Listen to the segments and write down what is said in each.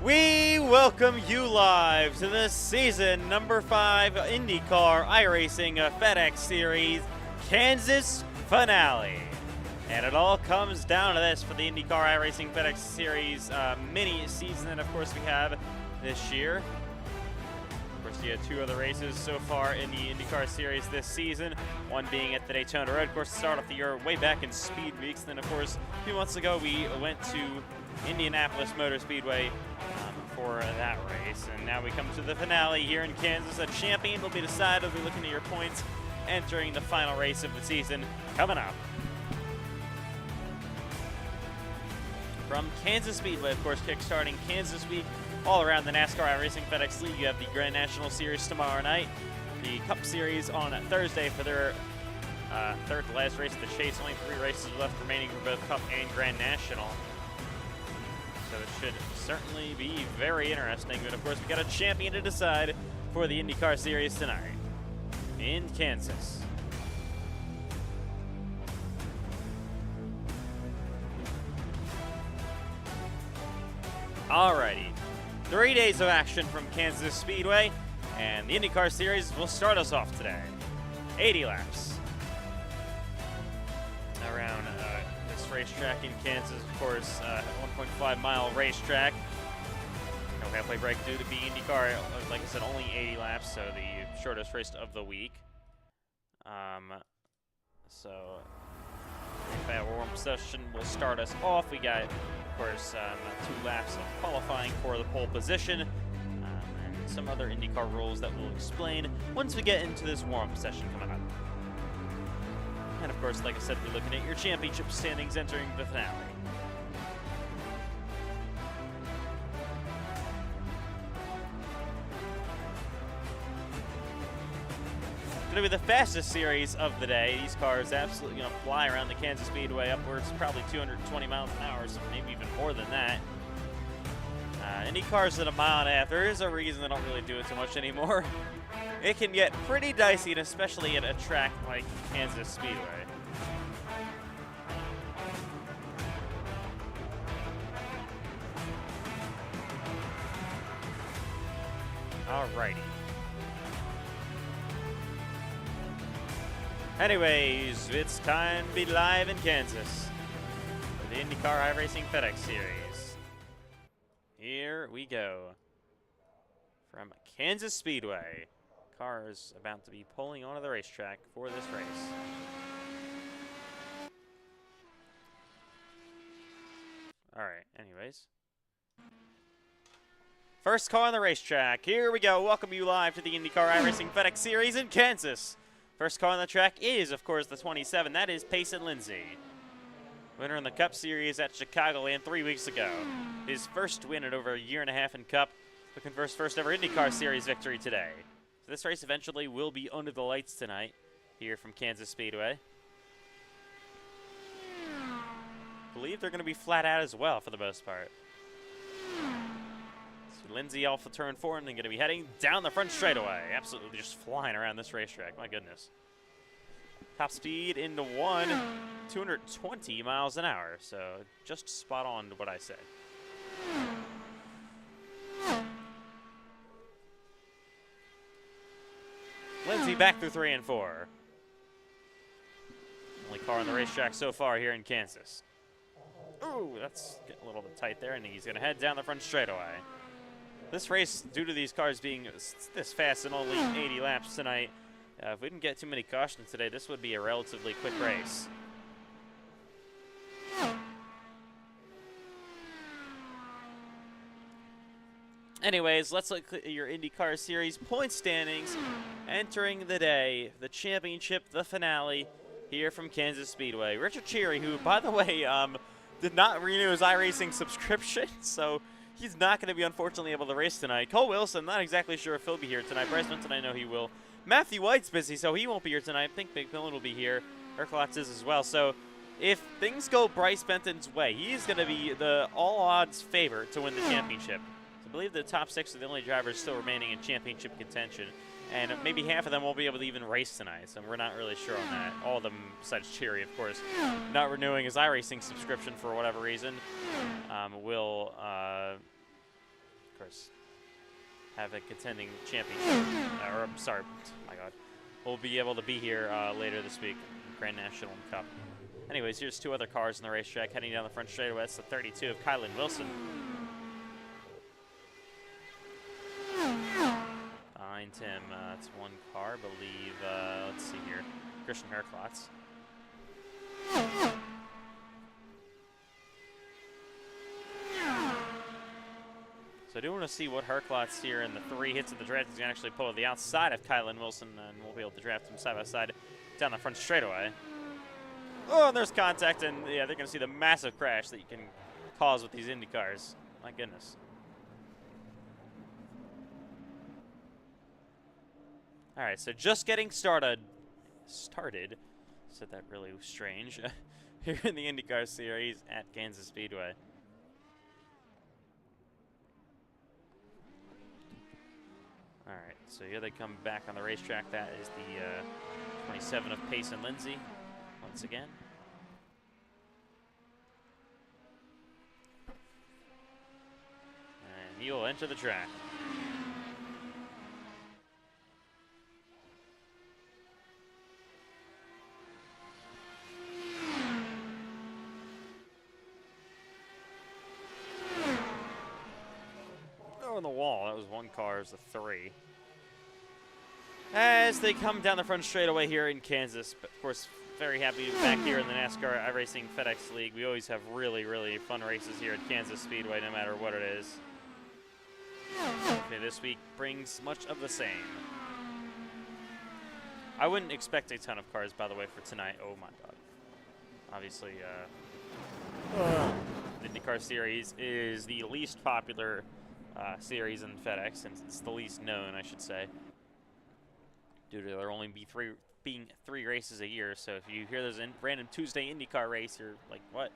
We welcome you live to the season number 5 IndyCar iRacing FedEx Series Kansas finale. And it all comes down to this for the IndyCar iRacing FedEx Series mini season that, of course, we have this year. Of course, you had 2 other races so far in the IndyCar Series this season, one being at the Daytona Road course to start off the year way back in Speed Weeks. Then, of course, a few months ago, we went to Indianapolis Motor Speedway for that race, and now we come to the finale here in Kansas. A champion will be decided. We'll be looking at your points entering the final race of the season coming up. From Kansas Speedway, of course, kickstarting Kansas Week all around the NASCAR iRacing FedEx League. You have the Grand National Series tomorrow night, the Cup Series on Thursday for their third to last race of the chase. Only 3 races left remaining for both Cup and Grand National. So it should certainly be very interesting. But of course, we got a champion to decide for the IndyCar Series tonight in Kansas. Alrighty, 3 days of action from Kansas Speedway, and the IndyCar Series will start us off today. 80 laps around this racetrack in Kansas, of course, 1.5-mile racetrack. No halfway break due to be IndyCar. Like I said, only 80 laps, so the shortest race of the week. So that warm session will start us off. We got, of course, 2 laps of qualifying for the pole position, and some other IndyCar rules that we'll explain once we get into this warm-up session coming up. And of course, like I said, we're looking at your championship standings entering the finale. Going to be the fastest series of the day. These cars absolutely going to fly around the Kansas Speedway upwards, probably 220 miles an hour, so maybe even more than that. Indy cars at 1.5 miles. There is a reason they don't really do it too much anymore. It can get pretty dicey, and especially at a track like Kansas Speedway. Alrighty. Anyways, it's time to be live in Kansas for the IndyCar iRacing FedEx Series. Here we go. From Kansas Speedway. Cars about to be pulling onto the racetrack for this race. Alright, anyways. First car on the racetrack. Here we go. Welcome you live to the IndyCar iRacing FedEx Series in Kansas. First car on the track is, of course, the 27. That is Payson Lindsay. Winner in the Cup Series at Chicagoland 3 weeks ago. His first win in over a year and a half in Cup. Looking for his first ever IndyCar Series victory today. So this race eventually will be under the lights tonight here from Kansas Speedway. I believe they're going to be flat out as well for the most part. So Lindsay off the turn 4 and then going to be heading down the front straightaway. Absolutely just flying around this racetrack. My goodness. Top speed into 1, 220 miles an hour. So just spot on to what I said. Lindsay back through 3 and 4. Only car on the racetrack so far here in Kansas. Ooh, that's getting a little bit tight there, and he's going to head down the front straightaway. This race, due to these cars being this fast and only 80 laps tonight, if we didn't get too many cautions today, this would be a relatively quick race. Anyways, let's look at your IndyCar Series point standings entering the day, the championship, the finale here from Kansas Speedway. Richard Cherry, who, by the way, did not renew his iRacing subscription, so he's not going to be, unfortunately, able to race tonight. Cole Wilson, not exactly sure if he'll be here tonight. Bryce Benton, I know he will. Matthew White's busy, so he won't be here tonight. I think Big Millen will be here. Eric Lotz is as well. So if things go Bryce Benton's way, he's going to be the all-odds favorite to win the championship. So I believe the top 6 are the only drivers still remaining in championship contention. And maybe half of them won't be able to even race tonight, so we're not really sure on that. All of them, besides Cherry, of course, not renewing his iRacing subscription for whatever reason, will course, have a contending championship. Or, I'm sorry, my God. We'll be able to be here later this week, Grand National Cup. Anyways, here's two other cars in the racetrack heading down the front straightaway. That's the 32 of Kylan Wilson. Behind him, it's one car, I believe. Let's see here. Christian Herklotz. So I do want to see what Herklotz here in the 3 hits of the draft is going to actually pull to the outside of Kylan Wilson, and we'll be able to draft him side by side down the front straightaway. Oh, and there's contact, and yeah, they're going to see the massive crash that you can cause with these Indy cars. My goodness. All right, so just getting started. Said that really strange. Here in the IndyCar series at Kansas Speedway. All right, so here they come back on the racetrack. That is the 27 of Payson Lindsay once again. And he will enter the track. Oh, in the wall. That was one car as a 3. As they come down the front straightaway here in Kansas, but of course, very happy to be back here in the NASCAR iRacing FedEx League. We always have really, really fun races here at Kansas Speedway, no matter what it is. Okay, this week brings much of the same. I wouldn't expect a ton of cars, by the way, for tonight. Oh my God. Obviously, the IndyCar series is the least popular series in FedEx, since it's the least known, I should say, due to there only being 3 races a year. So if you hear there's a random Tuesday IndyCar race, you're like, what?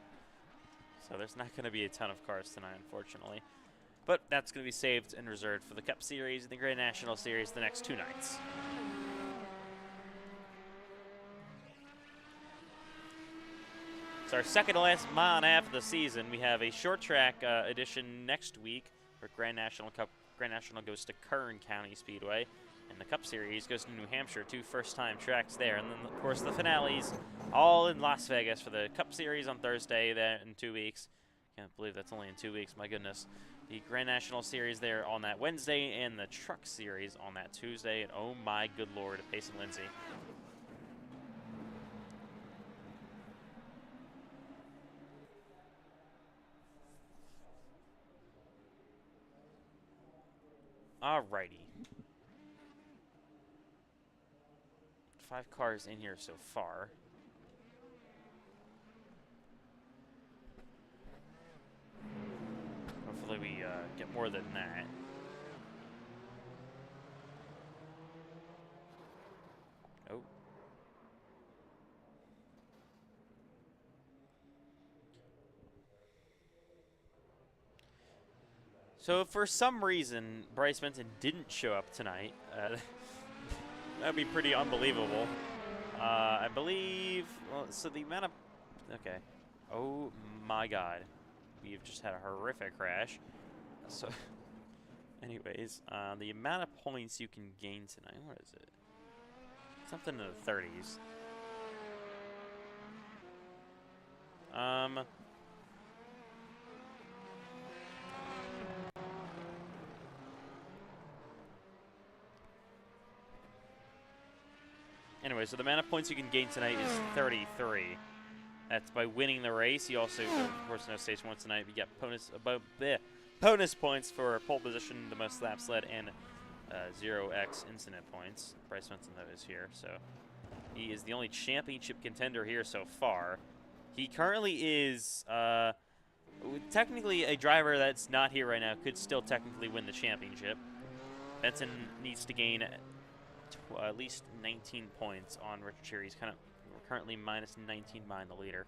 So there's not going to be a ton of cars tonight, unfortunately. But that's going to be saved and reserved for the Cup Series and the Grand National Series the next 2 nights. It's our second to last mile and a half of the season. We have a short track edition next week for Grand National Cup. Grand National goes to Kern County Speedway, and the Cup Series goes to New Hampshire, 2 first-time tracks there. And then, of course, the finales all in Las Vegas for the Cup Series on Thursday there in 2 weeks. Can't believe that's only in 2 weeks, my goodness. The Grand National Series there on that Wednesday, and the Truck Series on that Tuesday. And oh my good Lord, Payson Lindsay. Alrighty. 5 cars in here so far. Hopefully we get more than that. Oh. So for some reason, Bryce Benson didn't show up tonight. That'd be pretty unbelievable. I believe, well, so the amount of, okay. Oh my God. We've just had a horrific crash. So, anyways, the amount of points you can gain tonight, what is it? Something in the 30s. Anyway, so the amount of points you can gain tonight is 33. That's by winning the race. You also, of course, no station 1 tonight. You get bonus points for pole position, the most laps led, and 0x incident points. Bryce Benson, though, is here, so he is the only championship contender here so far. He currently is technically a driver that's not here right now. Could still technically win the championship. Benson needs to gain at least 19 points on Richard Cherry. He's currently minus 19 behind the leader.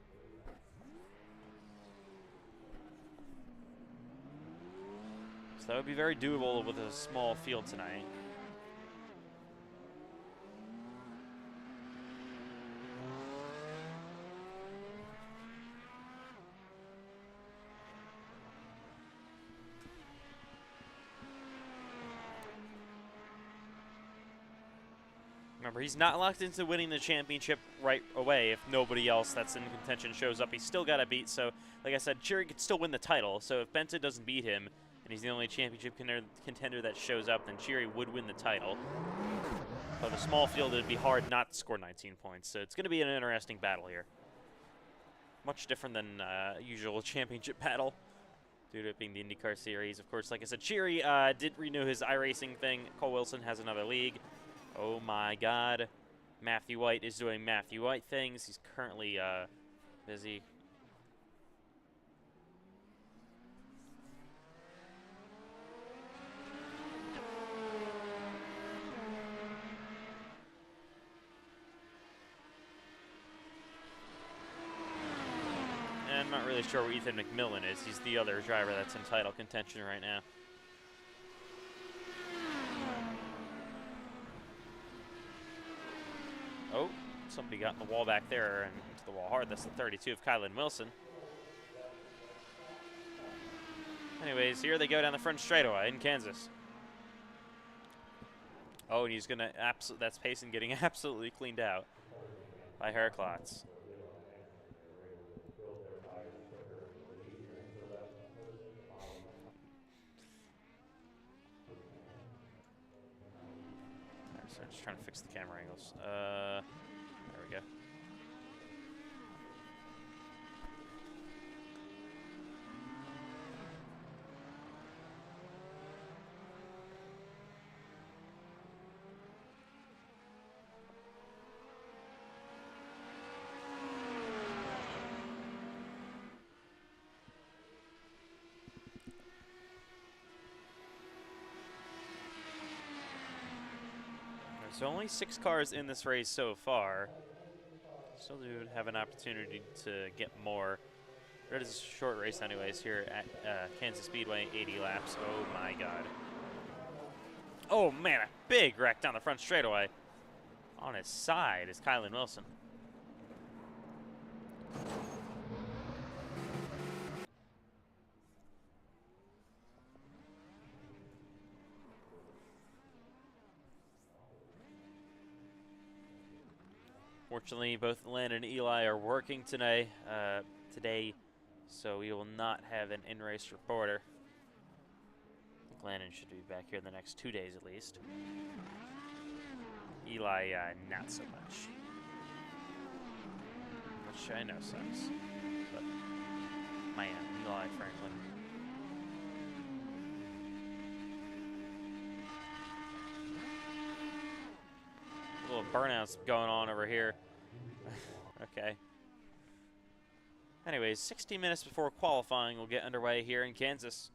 So that would be very doable with a small field tonight. Remember, he's not locked into winning the championship right away if nobody else that's in contention shows up. He's still got to beat, so like I said, Cheery could still win the title. So if Benton doesn't beat him, and he's the only championship contender that shows up, then Cheery would win the title. But the small field, it would be hard not to score 19 points. So it's going to be an interesting battle here. Much different than usual championship battle, due to it being the IndyCar series. Of course, like I said, Cheery did renew his iRacing thing. Cole Wilson has another league. Oh my God. Matthew White is doing Matthew White things. He's currently busy. And I'm not really sure where Ethan McMillan is. He's the other driver that's in title contention right now. Oh, somebody got in the wall back there and into the wall hard. That's the 32 of Kylan Wilson. Anyways, here they go down the front straightaway in Kansas. Oh, and he's going to that's Payson getting absolutely cleaned out by Herklotz. So I'm just trying to fix the camera angles. There we go. There's only 6 cars in this race so far. Still do have an opportunity to get more. It is a short race anyways here at Kansas Speedway, 80 laps. Oh my God. Oh man, a big wreck down the front straightaway. On his side is Kylan Wilson. Fortunately, both Landon and Eli are working today, so we will not have an in-race reporter. I think Landon should be back here in the next 2 days at least. Eli, not so much. Which I know sucks. But, man, Eli Franklin. Little burnouts going on over here. Okay. Anyways, 60 minutes before qualifying will get underway here in Kansas.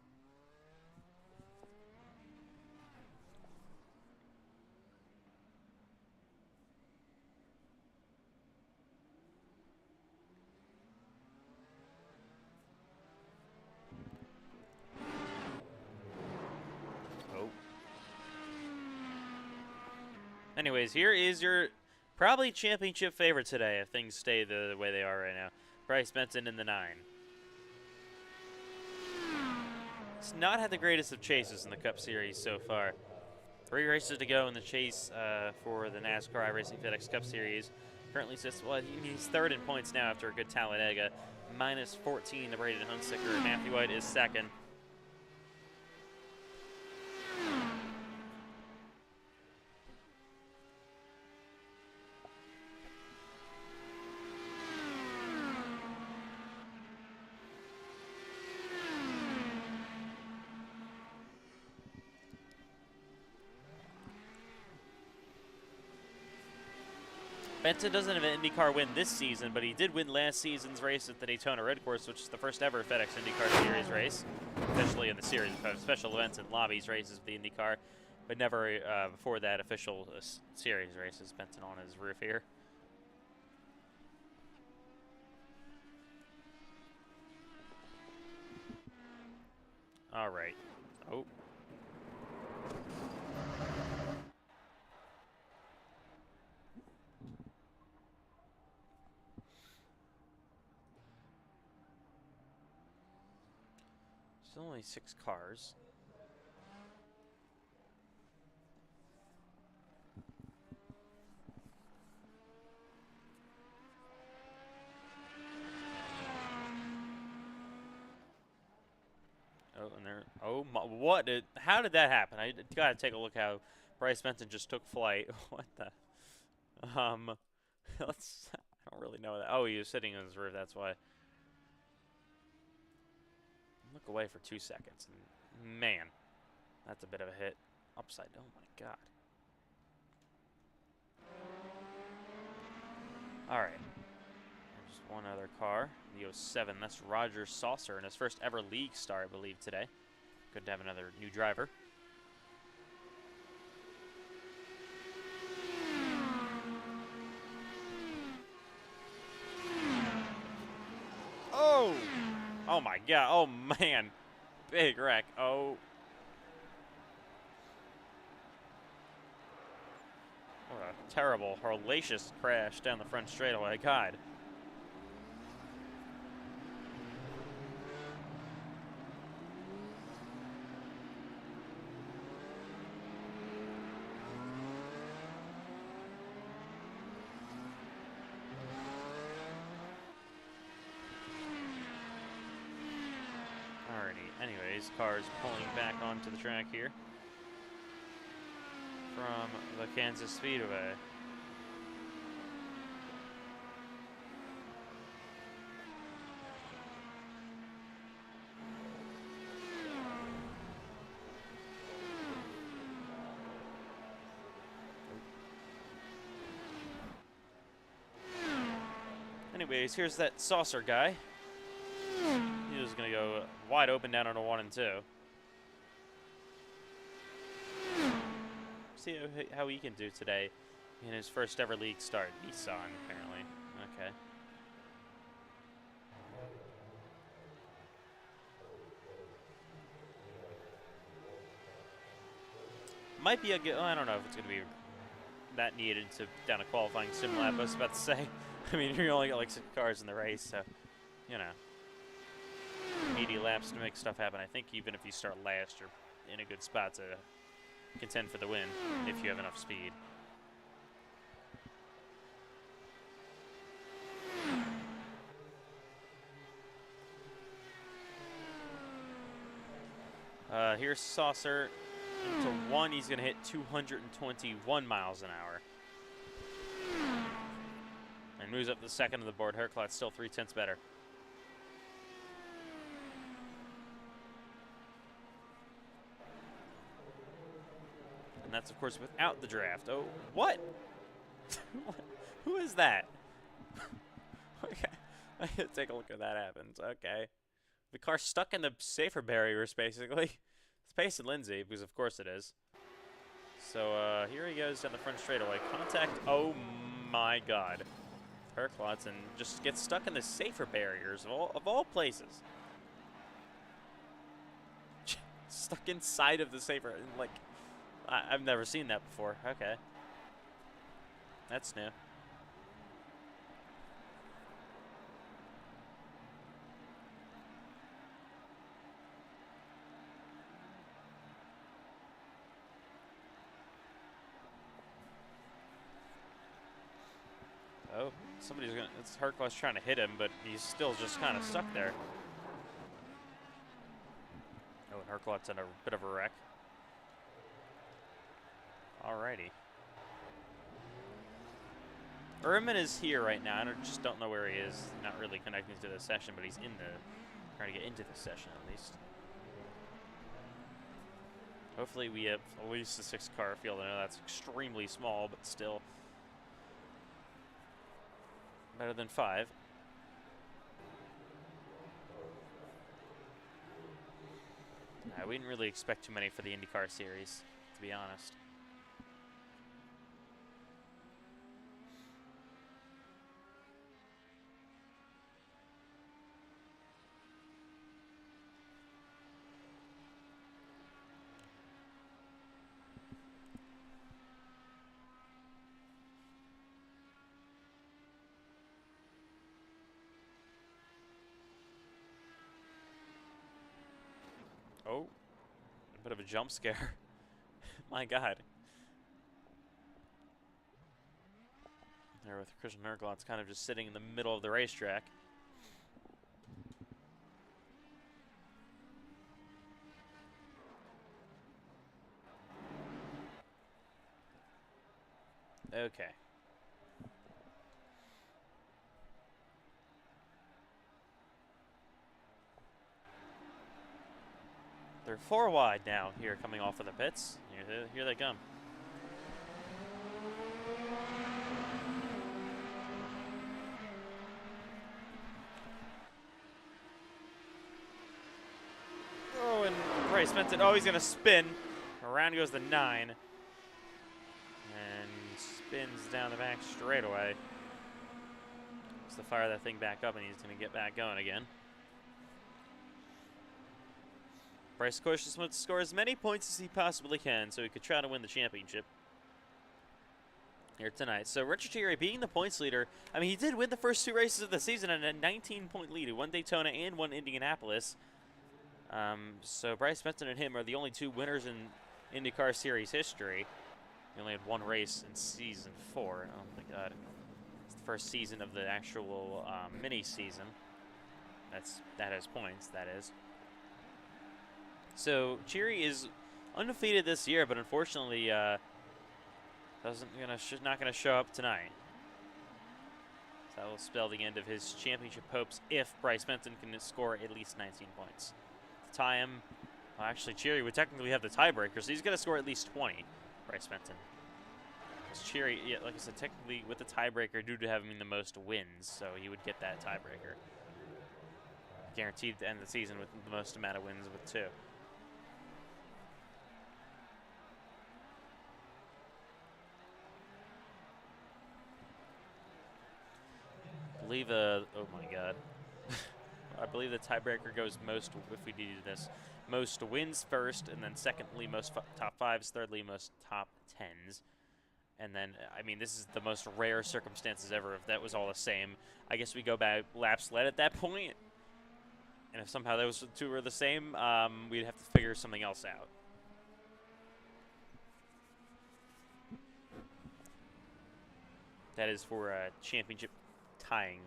Anyways, here is your probably championship favorite today if things stay the way they are right now. Bryce Benton in the 9. He's not had the greatest of chases in the Cup Series so far. 3 races to go in the chase for the NASCAR iRacing FedEx Cup Series. Currently sits, well, he's 3rd in points now after a good Talladega. Minus 14 to Braden Hunsicker. Matthew White is 2nd. Benton doesn't have an IndyCar win this season, but he did win last season's race at the Daytona Red Course, which is the first ever FedEx IndyCar Series race, especially in the series of special events and lobbies races with the IndyCar, but never before that official series races. Benton on his roof here. All right. Oh. There's only 6 cars. and there. Oh my! What? How did that happen? I gotta take a look how Bryce Benson just took flight. What the? Let's. I don't really know that. Oh, he was sitting on his roof. That's why. Look away for 2 seconds, and man, that's a bit of a hit. Upside. Oh my God. All right. There's one other car, the 07. That's Roger Saucer in his first ever league start, I believe, today. Good to have another new driver. Oh! Oh my God! Oh man! Big wreck! Oh! What a terrible, hellacious crash down the front straightaway. God. Alrighty. Anyways, cars pulling back onto the track here from the Kansas Speedway. Anyways, here's that Saucer guy. He was going to go wide open down on a 1 and 2. See how he can do today in his first ever league start. Nissan, apparently. Okay. Might be a good. I don't know if it's going to be that needed to down a qualifying sim lap. I was about to say. I mean, you only got like 6 cars in the race, so you know, 80 laps to make stuff happen. I think even if you start last, you're in a good spot to contend for the win if you have enough speed. Here's Saucer. Into 1, he's going to hit 221 miles an hour. And moves up the second of the board. Herklots still 3/10 better. And that's, of course, without the draft. Oh, what? Who is that? Okay. I gotta take a look at that happens. Okay. The car's stuck in the safer barriers, basically. It's Payson Lindsay, because of course it is. So, here he goes down the front straightaway. Contact. Oh, my God. Herklots and just gets stuck in the safer barriers of all places. Stuck inside of the safer. Like, I've never seen that before. Okay. That's new. Oh, somebody's gonna. It's Herklots trying to hit him, but he's still just kind of stuck there. Oh, and Herklots in a bit of a wreck. Alrighty. Urman is here right now. I just don't know where he is. Not really connecting to the session, but he's trying to get into the session at least. Hopefully we have at least a 6-car field. I know that's extremely small, but still better than 5. We didn't really expect too many for the IndyCar series, to be honest. Oh, a bit of a jump scare. My God. There with Christian Herklots kind of just sitting in the middle of the racetrack. Okay. They're 4 wide now here coming off of the pits. Here they come. Oh, and Bryce Benson. Oh, he's going to spin. Around goes the 9. And spins down the back straightaway. Looks to fire that thing back up, and he's going to get back going again. Bryce, of course, just wants to score as many points as he possibly can so he could try to win the championship here tonight. So Richard Thierry being the points leader, I mean, he did win the first 2 races of the season at a 19-point lead. He won Daytona and won Indianapolis. So Bryce Benson and him are the only 2 winners in IndyCar Series history. He only had 1 race in Season 4. Oh, my God. It's the first season of the actual mini-season. That has points, that is. So Thierry is undefeated this year, but unfortunately not gonna show up tonight. So that will spell the end of his championship hopes if Bryce Benson can score at least 19 points. To tie him, well, actually Thierry would technically have the tiebreaker, so he's gonna score at least 20. Bryce Benson. Because Thierry, yeah, like I said, technically with the tiebreaker due to having the most wins, so he would get that tiebreaker. Guaranteed to end the season with the most amount of wins with 2. I believe oh my God. I believe the tiebreaker goes most, if we do this, most wins first, and then secondly most top 5s, thirdly most top 10s. And then, I mean, this is the most rare circumstances ever if that was all the same. I guess we go back laps led at that point. And if somehow those 2 were the same, we'd have to figure something else out. That is for championship tying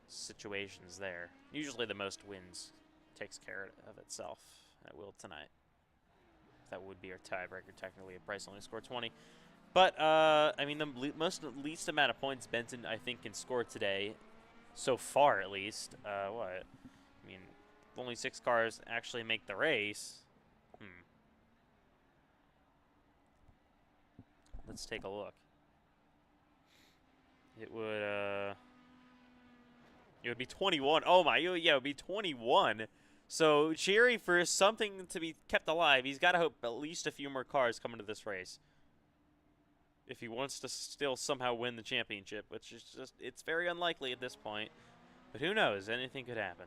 situations there. Usually the most wins takes care of itself. It will tonight. That would be our tiebreaker technically if Bryce only scored 20. But, I mean, the least amount of points Benson, I think, can score today, so far at least. What? I mean, only 6 cars actually make the race. Let's take a look. It would be 21. Oh my, yeah, it would be 21. So Thierry, for something to be kept alive, he's got to hope at least a few more cars come into this race if he wants to still somehow win the championship, which is it's very unlikely at this point. But who knows? Anything could happen.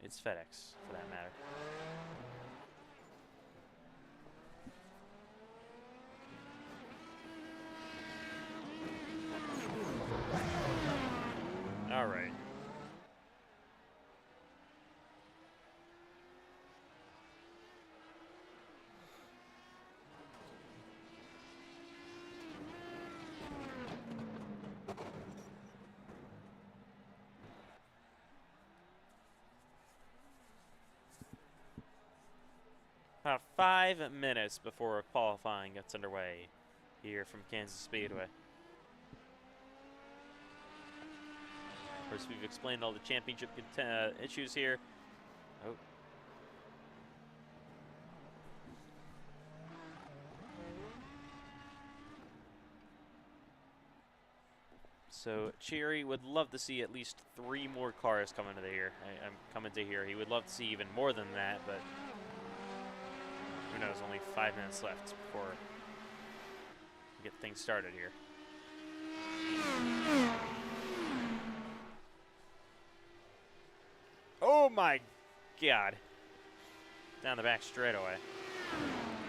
It's FedEx, for that matter. All right. About 5 minutes before qualifying gets underway here from Kansas Speedway. Of course, we've explained all the championship issues here. Oh. So Thierry would love to see at least 3 more cars come into here. I'm coming to here. He would love to see even more than that, but who knows? Only 5 minutes left before we get things started here. Oh my God! Down the back straightaway.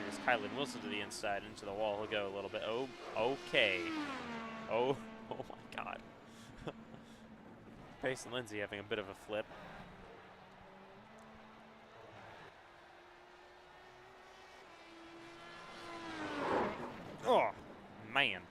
There's Kylan Wilson to the inside, into the wall. He'll go a little bit. Oh, okay. Oh my God. Pace and Lindsay having a bit of a flip. Oh, man.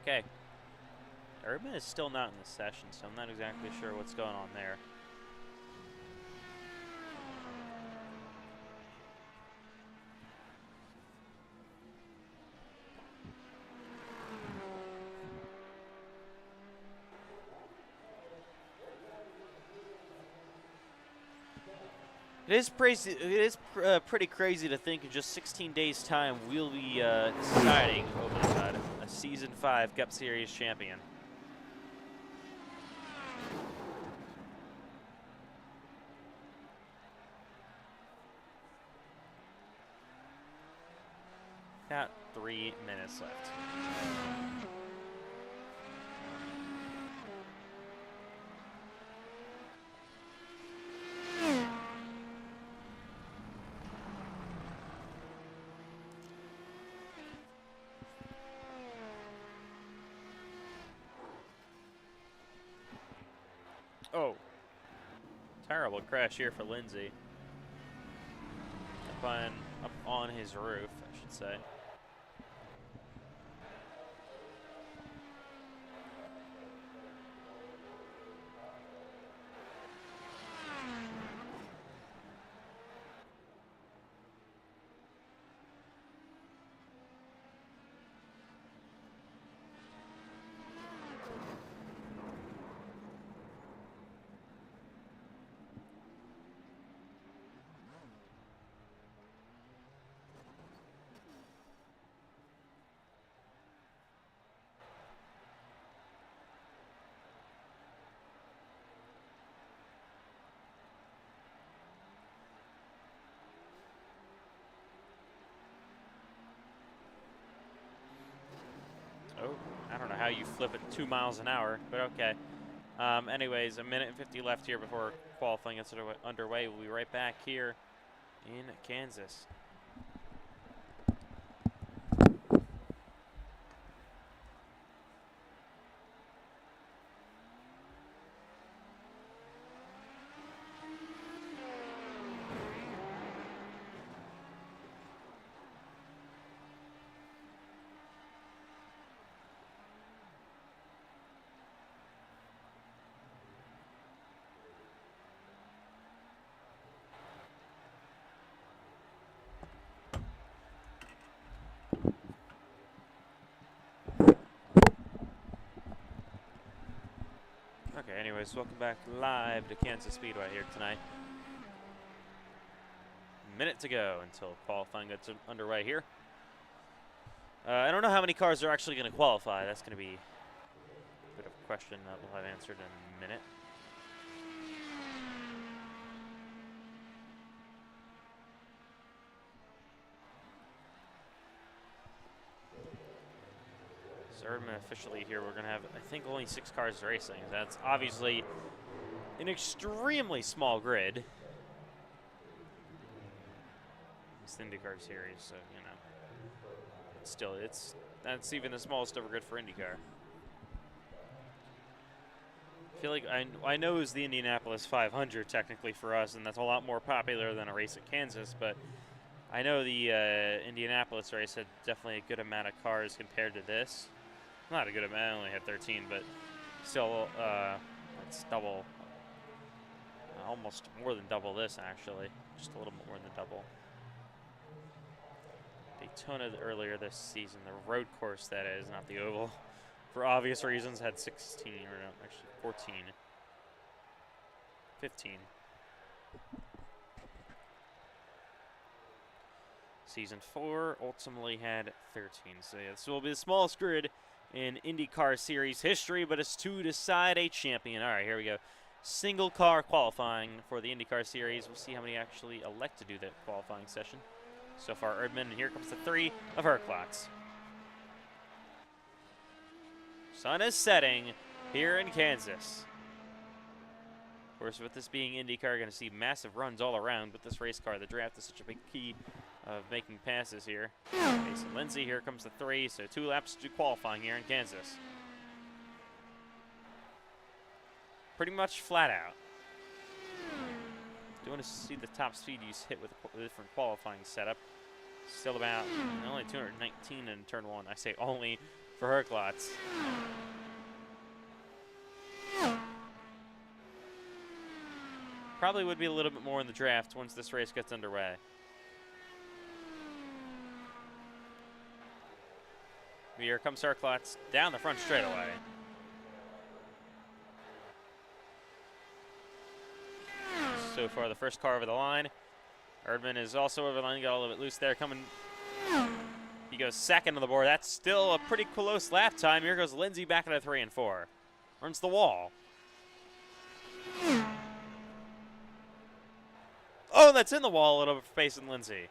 Okay. Erdman is still not in this session, so I'm not exactly sure what's going on there. It is crazy. It is pretty crazy to think in just 16 days' time we'll be deciding, oh my God, a Season 5 Cup Series champion. About 3 minutes left. Oh, terrible crash here for Lindsay. Up on his roof, I should say. Oh, I don't know how you flip it 2 miles an hour, but okay. Anyways, 1:50 left here before qualifying gets underway. We'll be right back here in Kansas. Okay, anyways, welcome back live to Kansas Speedway here tonight. Minute to go until qualifying gets underway here. I don't know how many cars are actually going to qualify. That's going to be a bit of a question that we'll have answered in a minute. Erdman officially here, we're going to have, I think, only 6 cars racing. That's obviously an extremely small grid. It's the IndyCar series, so, you know. But still, that's even the smallest ever grid for IndyCar. I feel like I know it's the Indianapolis 500 technically for us, and that's a lot more popular than a race at Kansas, but I know the Indianapolis race had definitely a good amount of cars compared to this. Not a good amount, I only had 13, but still, it's double, almost more than double this, actually. Just a little more than double. Daytona earlier this season, the road course, that is, not the oval, for obvious reasons, had 16, or no, actually 14. 15. Season 4 ultimately had 13. So yeah, this will be the smallest grid in IndyCar Series history, but it's to decide a champion. All right, here we go. Single car qualifying for the IndyCar Series. We'll see how many actually elect to do that qualifying session. So far, Erdman, and here comes the 3 of Herclots. Sun is setting here in Kansas. Of course, with this being IndyCar, going to see massive runs all around with this race car. The draft is such a big key of making passes here. Okay, so Lindsay, here comes the 3, so 2 laps to qualifying here in Kansas. Pretty much flat out. Do you want to see the top speed you hit with a different qualifying setup? Still about only 219 in turn 1. I say only for Herklotz. Probably would be a little bit more in the draft once this race gets underway. Here comes Herklotz down the front straightaway. So far, the first car over the line. Erdman is also over the line, got a little bit loose there. He goes second on the board. That's still a pretty close lap time. Here goes Lindsay back into 3 and 4. Runs the wall. Oh, that's in the wall, a little bit for Pace and Lindsay.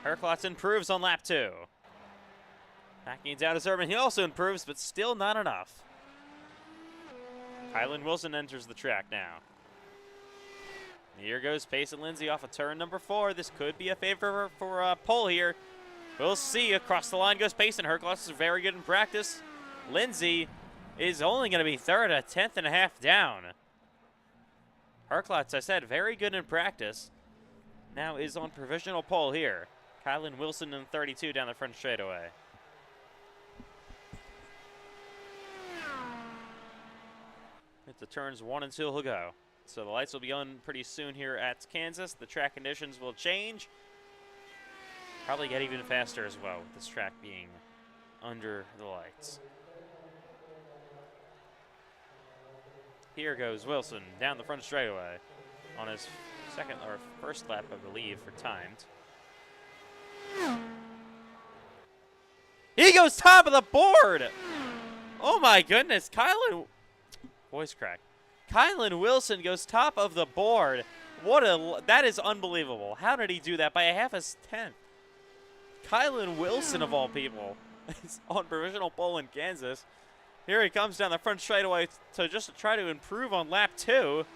Herklotz improves on lap 2. Backing down to Erdman. He also improves, but still not enough. Kylan Wilson enters the track now. Here goes Pace and Lindsay off of turn number 4. This could be a favor for pole here. We'll see. Across the line goes Pace, and Herklotz is very good in practice. Lindsay is only going to be third, a 10th and a half down. Herklotz, I said, very good in practice. Now is on provisional pole here. Kylan Wilson in 32 down the front straightaway. The turns 1 and 2 he'll go. So the lights will be on pretty soon here at Kansas. The track conditions will change. Probably get even faster as well with this track being under the lights. Here goes Wilson down the front straightaway on his second or first lap, I believe, for timed. He goes top of the board! Oh my goodness, voice crack. Kylan Wilson goes top of the board. That is unbelievable. How did he do that? By a half a tenth. Kylan Wilson, of all people, is on provisional pole in Kansas. Here he comes down the front straightaway to try to improve on lap 2.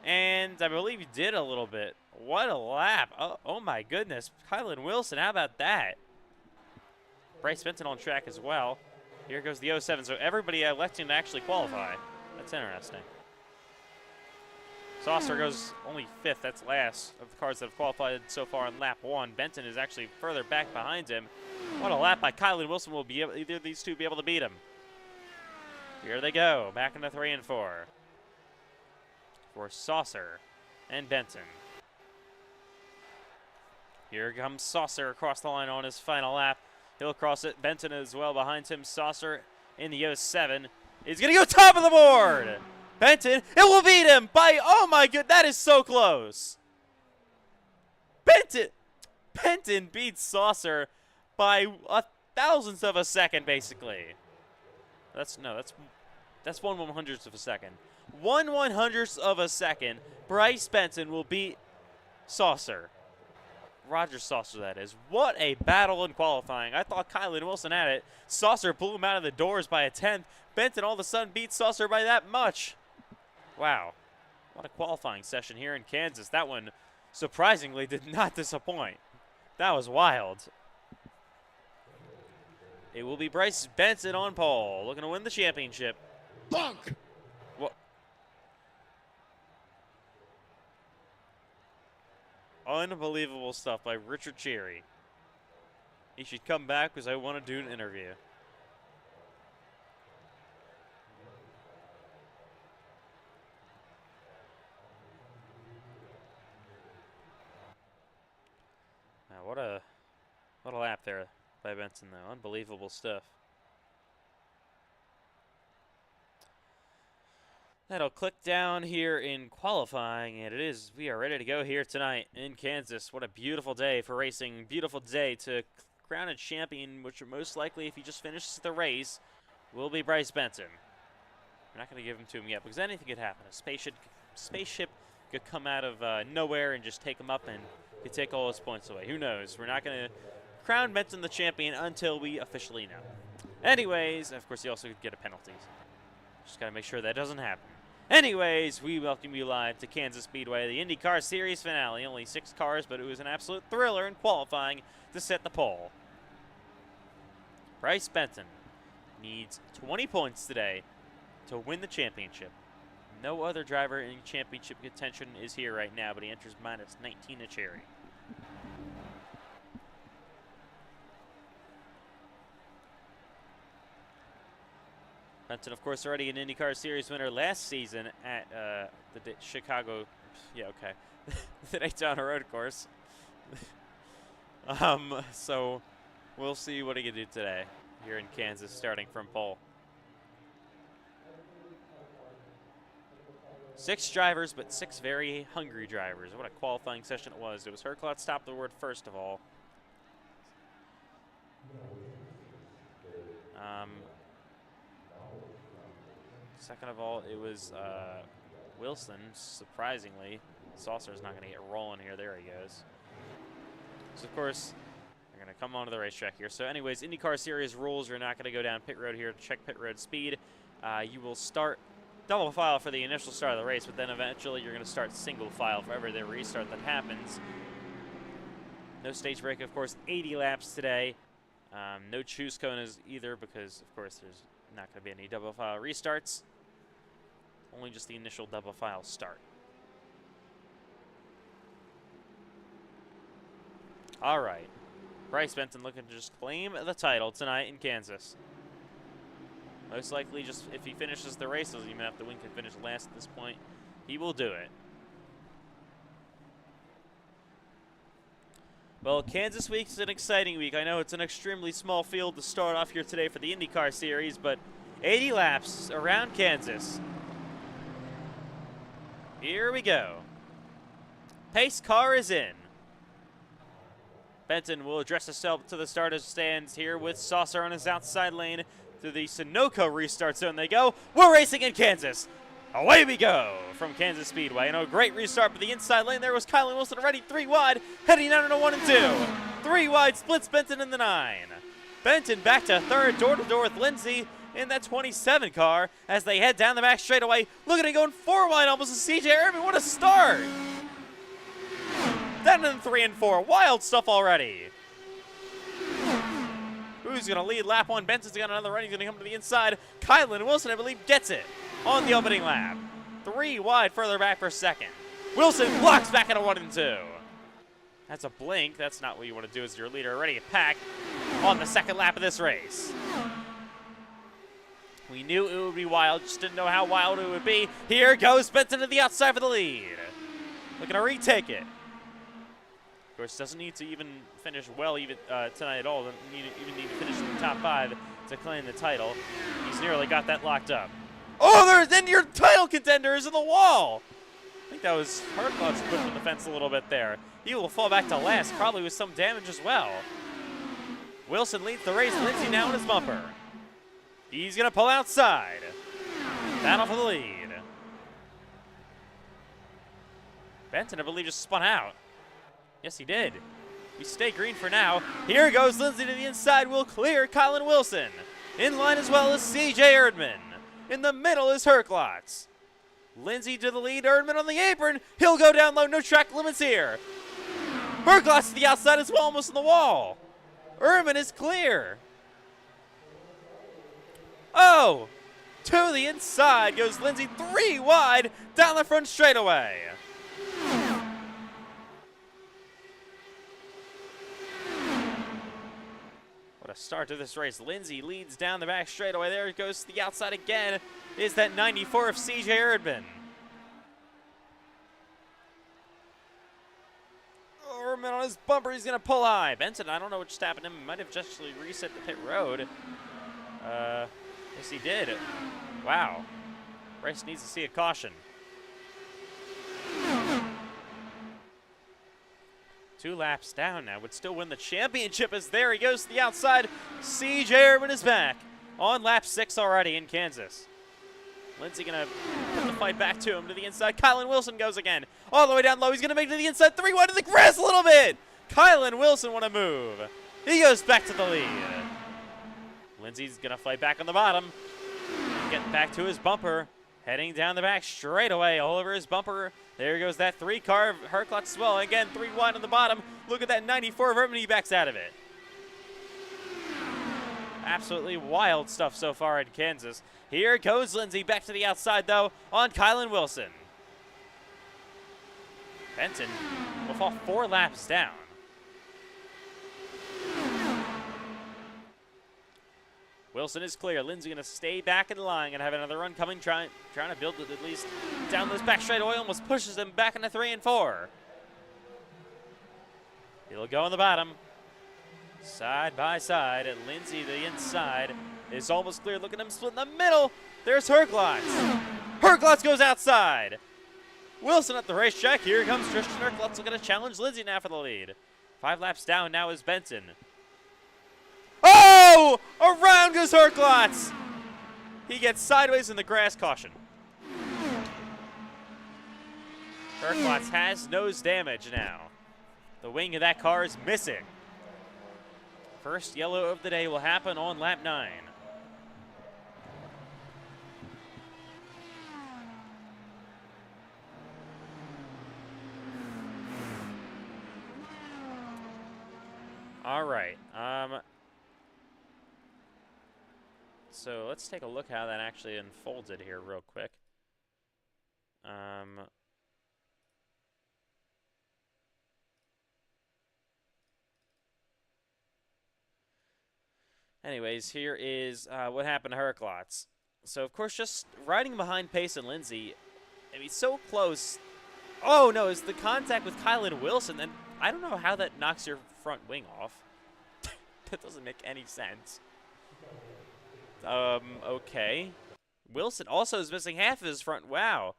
And I believe he did a little bit. What a lap. Oh my goodness. Kylan Wilson, how about that? Bryce Benton on track as well. Here goes the 07, so everybody electing to actually qualify. That's interesting. Saucer goes only 5th. That's last of the cars that have qualified so far in lap 1. Benton is actually further back behind him. What a lap by Kylan Wilson. Will be either of these two be able to beat him. Here they go, back into 3 and 4 for Saucer and Benton. Here comes Saucer across the line on his final lap. He'll cross it. Benton as well behind him. Saucer in the 07 is going to go top of the board. Benton, it will beat him by, oh my god, that is so close. Benton beats Saucer by a thousandth of a second, basically. That's 1/100th of a second. 1/100th of a second. Bryce Benton will beat Saucer. Roger Saucer, that is. What a battle in qualifying. I thought Kylan Wilson had it. Saucer blew him out of the doors by a 10th. Benton all of a sudden beats Saucer by that much. Wow. What a qualifying session here in Kansas. That one, surprisingly, did not disappoint. That was wild. It will be Bryce Benton on pole, looking to win the championship. Bunk! What? Unbelievable stuff by Richard Cherry. He should come back because I want to do an interview. Now, what a lap there by Benson, though. Unbelievable stuff. That'll click down here in qualifying, and it is. We are ready to go here tonight in Kansas. What a beautiful day for racing. Beautiful day to crown a champion, which most likely, if he just finishes the race, will be Bryce Benton. We're not going to give him to him yet because anything could happen. A spaceship could come out of nowhere and just take him up and could take all his points away. Who knows? We're not going to crown Benton the champion until we officially know. Anyways, of course, he also could get a penalty. Just got to make sure that doesn't happen. Anyways, we welcome you live to Kansas Speedway, the IndyCar Series finale. Only 6 cars, but it was an absolute thriller in qualifying to set the pole. Bryce Benton needs 20 points today to win the championship. No other driver in championship contention is here right now, but he enters minus 19 to Cherry. Benton, of course, already an IndyCar Series winner last season at the Chicago, the Daytona Road Course. So we'll see what he can do today here in Kansas, starting from pole. 6 drivers, but 6 very hungry drivers. What a qualifying session it was. It was Herklotz top of the board first of all. Second of all, it was Wilson, surprisingly. Saucer's not going to get rolling here. There he goes. So, of course, they're going to come onto the racetrack here. So, anyways, IndyCar Series rules. You're not going to go down pit road here to check pit road speed. You will start double file for the initial start of the race, but then eventually you're going to start single file for every restart that happens. No stage break, of course, 80 laps today. No choose cones either because, of course, there's not going to be any double file restarts. Only just the initial double file start. All right. Bryce Benton looking to just claim the title tonight in Kansas. Most likely, just if he finishes the race, doesn't even have to win, can finish last at this point. He will do it. Well, Kansas week is an exciting week. I know it's an extremely small field to start off here today for the IndyCar Series, but 80 laps around Kansas. Here we go. Pace car is in. Benton will address himself to the starter stands here with Saucer on his outside lane. To the Sunoco restart zone they go. We're racing in Kansas. Away we go from Kansas Speedway. And a great restart for the inside lane. There was Kylan Wilson already 3 wide, heading down into 1 and 2. 3 wide splits Benton in the 9. Benton back to third, door-to-door with Lindsay in that 27 car as they head down the back straightaway. Look at him going 4 wide almost to CJ Irvin. What a start. Down in 3 and 4. Wild stuff already. Who's going to lead lap 1? Benson's got another run. He's going to come to the inside. Kylan Wilson, I believe, gets it on the opening lap. 3 wide further back for second. Wilson blocks back into 1 and 2. That's a blink. That's not what you want to do as your leader. Already a pack on the second lap of this race. We knew it would be wild, just didn't know how wild it would be. Here goes Benson to the outside for the lead. Looking to retake it. Of course, doesn't need to even finish well tonight at all. Doesn't even need to finish in the top 5 to claim the title. He's nearly got that locked up. Oh, then your title contender is in the wall. I think that was Herklotz pushing the fence a little bit there. He will fall back to last, probably with some damage as well. Wilson leads the race. Lindsay now in his bumper. He's going to pull outside. Battle for the lead. Benton, I believe, just spun out. Yes, he did. We stay green for now. Here goes Lindsay to the inside. Will clear Kylan Wilson. In line as well as CJ Erdman. In the middle is Herklotz. Lindsay to the lead. Erdman on the apron. He'll go down low. No track limits here. Herklotz to the outside as well, almost on the wall. Erdman is clear. Oh, to the inside goes Lindsay. 3 wide down the front straightaway. What a start to this race. Lindsay leads down the back straightaway. There it goes to the outside again. Is that 94 of CJ Erdman. Erdman on his bumper. He's going to pull high. Benson, I don't know what just happened to him. He might have just actually reset the pit road. Yes, he did. Wow. Race needs to see a caution. 2 laps down now. Would still win the championship as there he goes to the outside. CJ Erdman is back on lap 6 already in Kansas. Lindsay going to put the fight back to him to the inside. Kylan Wilson goes again. All the way down low. He's going to make it to the inside. 3 wide to the grass a little bit. Kylan Wilson want to move. He goes back to the lead. Lindsay's going to fight back on the bottom. Get back to his bumper. Heading down the back straight away, all over his bumper. There goes that 3 car of Herklotz as well. Again, 3 wide on the bottom. Look at that 94 of Erdman. He backs out of it. Absolutely wild stuff so far in Kansas. Here goes Lindsay back to the outside, though, on Kylan Wilson. Benson will fall 4 laps down. Wilson is clear. Lindsay going to stay back in the line and have another run coming, trying to build it at least down this back straightaway. Almost pushes him back into 3 and 4. He'll go on the bottom. Side by side, and Lindsay, the inside, is almost clear. Look at him split in the middle. There's Herklotz. Herklotz goes outside. Wilson at the racetrack. Here comes Tristan Herklotz looking to challenge Lindsay now for the lead. 5 laps down now is Benson. Oh! Around goes Herklotz. He gets sideways in the grass. Caution. Herklotz has nose damage now. The wing of that car is missing. First yellow of the day will happen on lap 9. All right. So let's take a look how that actually unfolded here real quick. Anyways, here is what happened to Herklotz. So, of course, just riding behind Pace and Lindsay, I mean, so close. Oh, no, it's the contact with Kylan Wilson, and I don't know how that knocks your front wing off. That doesn't make any sense. Okay. Wilson also is missing half of his front. Wow.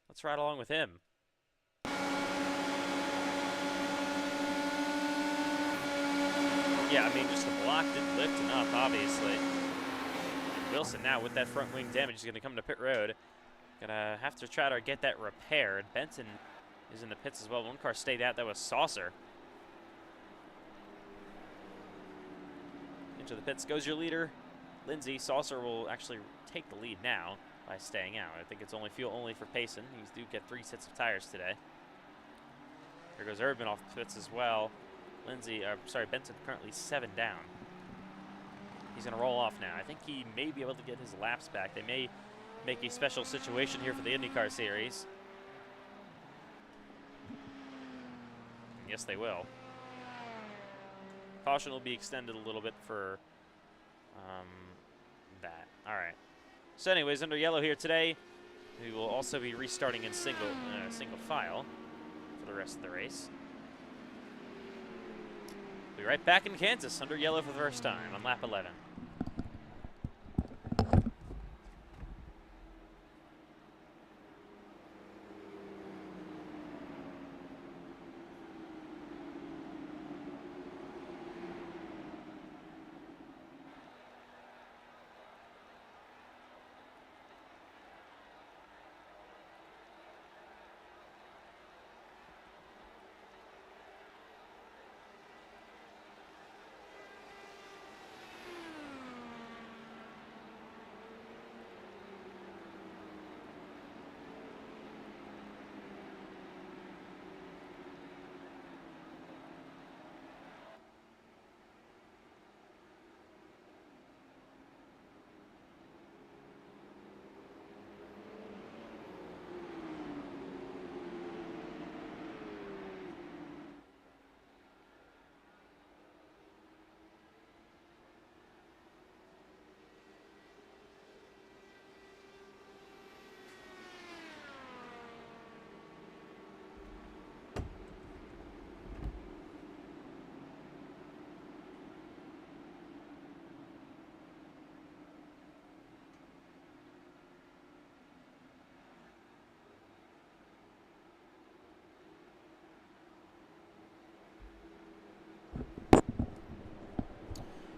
Let's ride along with him. Yeah, I mean, just the block didn't lift enough, obviously. And Wilson now with that front wing damage is going to come to pit road. Gonna have to try to get that repaired. Benson is in the pits as well. One car stayed out. That was Saucer. Into the pits goes your leader, Lindsay. Saucer will actually take the lead now by staying out. I think it's only fuel only for Payson. He do get 3 sets of tires today. Here goes Erdman off the pits as well. Benson currently 7 down. He's going to roll off now. I think he may be able to get his laps back. They may make a special situation here for the IndyCar series. Yes, they will. Caution will be extended a little bit for that. All right. So anyways, under yellow here today, we will also be restarting in single file for the rest of the race. We'll be right back in Kansas under yellow for the first time on lap 11.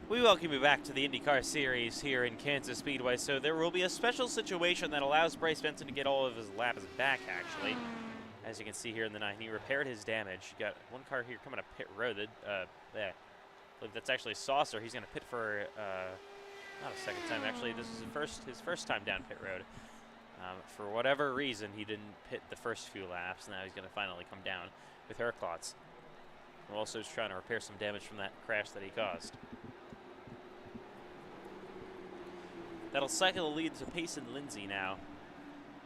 We welcome you back to the IndyCar series here in Kansas Speedway. So there will be a special situation that allows Bryce Benson to get all of his laps back, actually. As you can see here in the 9, he repaired his damage. You got one car here coming to pit road. I believe that's actually Saucer. He's going to pit for, not a second time, actually. This is his first time down pit road. For whatever reason, he didn't pit the first few laps. Now he's going to finally come down with Herklotz. We're also trying to repair some damage from that crash that he caused. That'll cycle the lead to Payson Lindsay now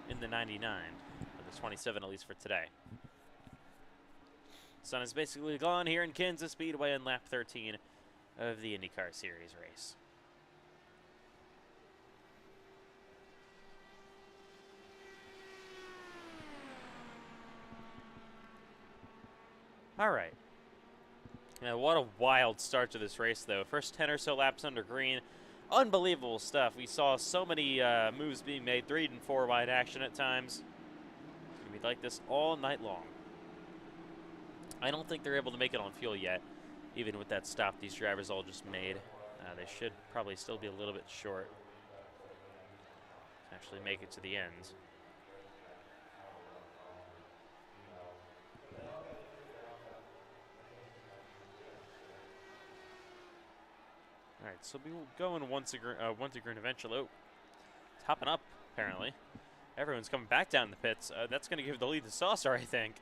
in the 99, or the 27 at least for today. Sun is basically gone here in Kansas Speedway on lap 13 of the IndyCar Series race. All right. Now, what a wild start to this race, though. First 10 or so laps under green. Unbelievable stuff. We saw so many moves being made, 3 and 4 wide action at times. It's going to be like this all night long. I don't think they're able to make it on fuel yet, even with that stop these drivers all just made. They should probably still be a little bit short to actually make it to the end. All right, so we will go in one to green eventually. Oh, it's hopping up, apparently. Everyone's coming back down the pits. That's going to give the lead to Saucer, I think.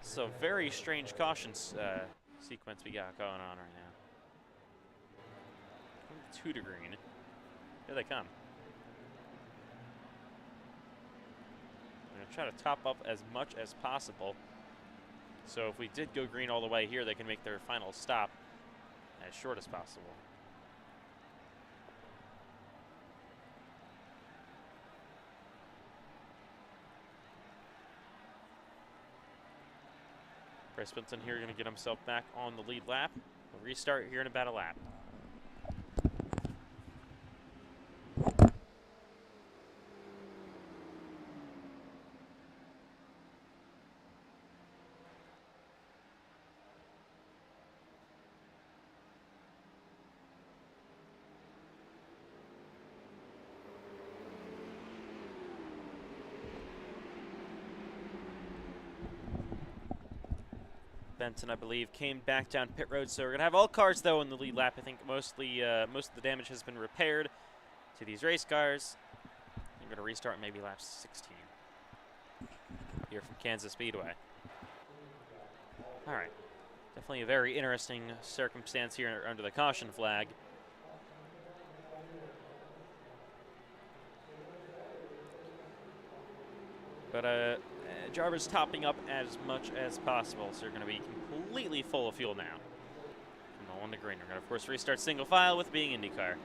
So very strange caution sequence we got going on right now. 2 to green. Here they come. I'm going to try to top up as much as possible. So if we did go green all the way here, they can make their final stop as short as possible. Bryce Benson here going to get himself back on the lead lap. We'll restart here in about a lap. Benson, I believe, came back down pit road, so we're going to have all cars, though, in the lead lap. I think most of the damage has been repaired to these race cars. I'm going to restart maybe lap 16 here from Kansas Speedway. All right. Definitely a very interesting circumstance here under the caution flag. But Jarvis topping up as much as possible, so you're going to be completely full of fuel now. From the 1 to green. We're going to, of course, restart single file with being IndyCar.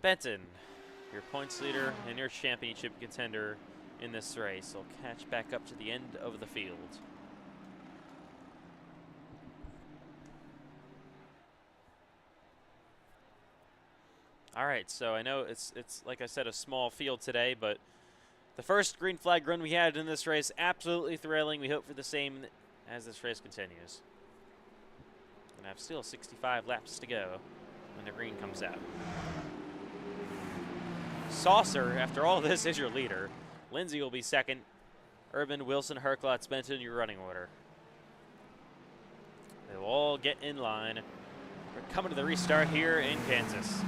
Benton, your points leader and your championship contender in this race, will catch back up to the end of the field. All right, so I know it's like I said, a small field today, but the first green flag run we had in this race, absolutely thrilling. We hope for the same as this race continues. Gonna have still 65 laps to go when the green comes out. Saucer, after all this, is your leader. Lindsay will be second. Urban, Wilson, Herklotz, Benton, your running order. They will all get in line. We're coming to the restart here in Kansas.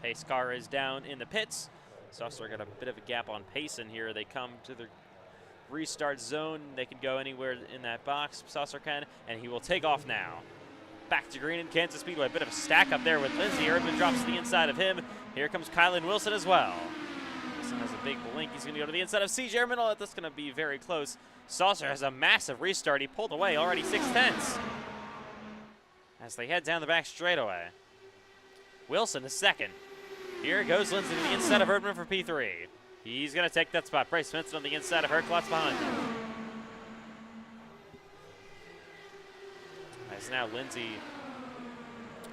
Pace car is down in the pits. Saucer got a bit of a gap on Payson here. They come to the restart zone. They can go anywhere in that box. Saucer can, and he will take off now. Back to green in Kansas Speedway. A bit of a stack up there with Lindsay. Urban drops to the inside of him. Here comes Kylan Wilson as well. Wilson has a big blink. He's going to go to the inside of C.J. Erminal. That's going to be very close. Saucer has a massive restart. He pulled away already 6/10 as they head down the back straightaway. Wilson is second. Here goes Lindsay to the inside of Erdman for P3. He's going to take that spot. Bryce Benson on the inside of Herklotz behind him. As now Lindsay.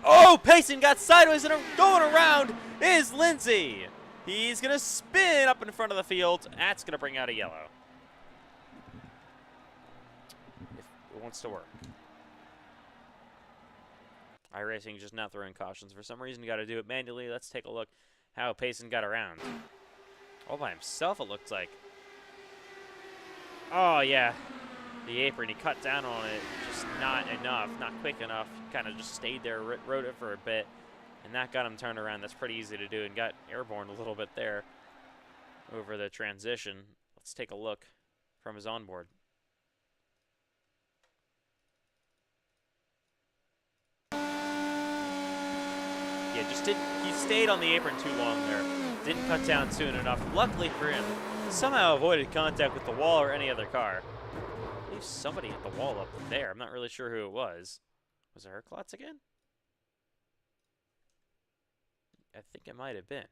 Oh, Payson got sideways and going around is Lindsay. He's going to spin up in front of the field. That's going to bring out a yellow. If it wants to work. iRacing just not throwing cautions. For some reason, you got to do it manually. Let's take a look how Payson got around. All by himself, it looked like. Oh, yeah. The apron, he cut down on it. Just not enough, not quick enough. Kind of just stayed there, rode it for a bit. And that got him turned around. That's pretty easy to do, and got airborne a little bit there over the transition. Let's take a look from his onboard. Yeah, just didn't. He stayed on the apron too long there. Didn't cut down soon enough. Luckily for him, somehow avoided contact with the wall or any other car. I believe somebody hit the wall up there. I'm not really sure who it was. Was it Herklotz again? I think it might have been.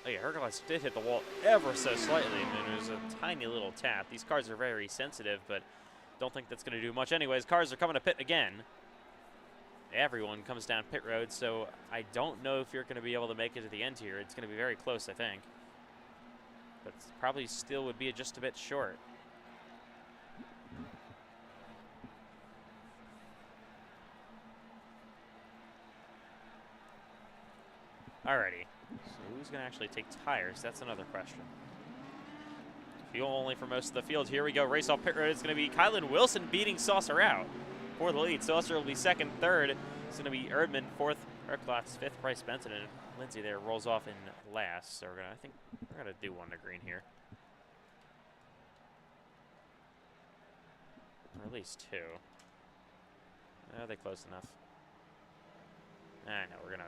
Oh yeah, Herklotz did hit the wall ever so slightly. I mean, it was a tiny little tap. These cars are very sensitive, but don't think that's going to do much anyways. Cars are coming to pit again. Everyone comes down pit road, so I don't know if you're going to be able to make it to the end here. It's going to be very close, I think. But probably still would be just a bit short. Alrighty, so who's going to actually take tires? That's another question. Fuel only for most of the field. Here we go, race off pit road. It's going to be Kylan Wilson beating Saucer out for the lead. Saucer will be second, third. It's going to be Erdman, fourth, Herklotz, fifth, Bryce Benson, and Lindsay there rolls off in last. So I think we're going to do one to green here. Or at least two. Are they close enough? No, we're going to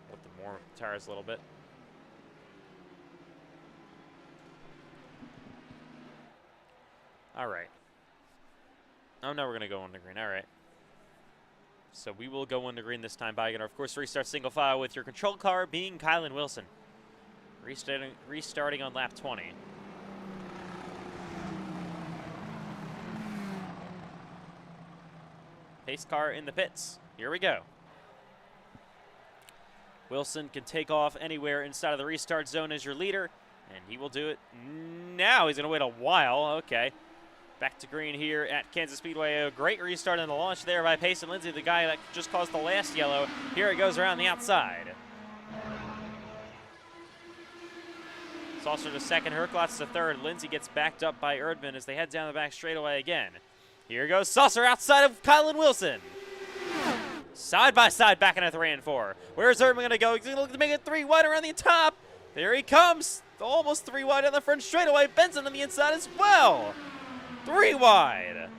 put them more tires a little bit. All right. Oh, no, we're going to go into green. All right. So we will go into green this time. Bygoner, of course, restart single file with your control car being Kylan Wilson. Restarting on lap 20. Pace car in the pits. Here we go. Wilson can take off anywhere inside of the restart zone as your leader, and he will do it now. He's going to wait a while. Okay. Back to green here at Kansas Speedway. A great restart in the launch there by Payson Lindsay, the guy that just caused the last yellow. Here it goes around the outside. Saucer to second, Herklotz to third. Lindsay gets backed up by Erdman as they head down the back straightaway again. Here goes Saucer outside of Kylan Wilson. Side by side back in at 3 and 4. Where's Erdman going to go? He's going to look to make it 3 wide around the top. There he comes. Almost 3 wide on the front straightaway. Benson on the inside as well. 3 wide.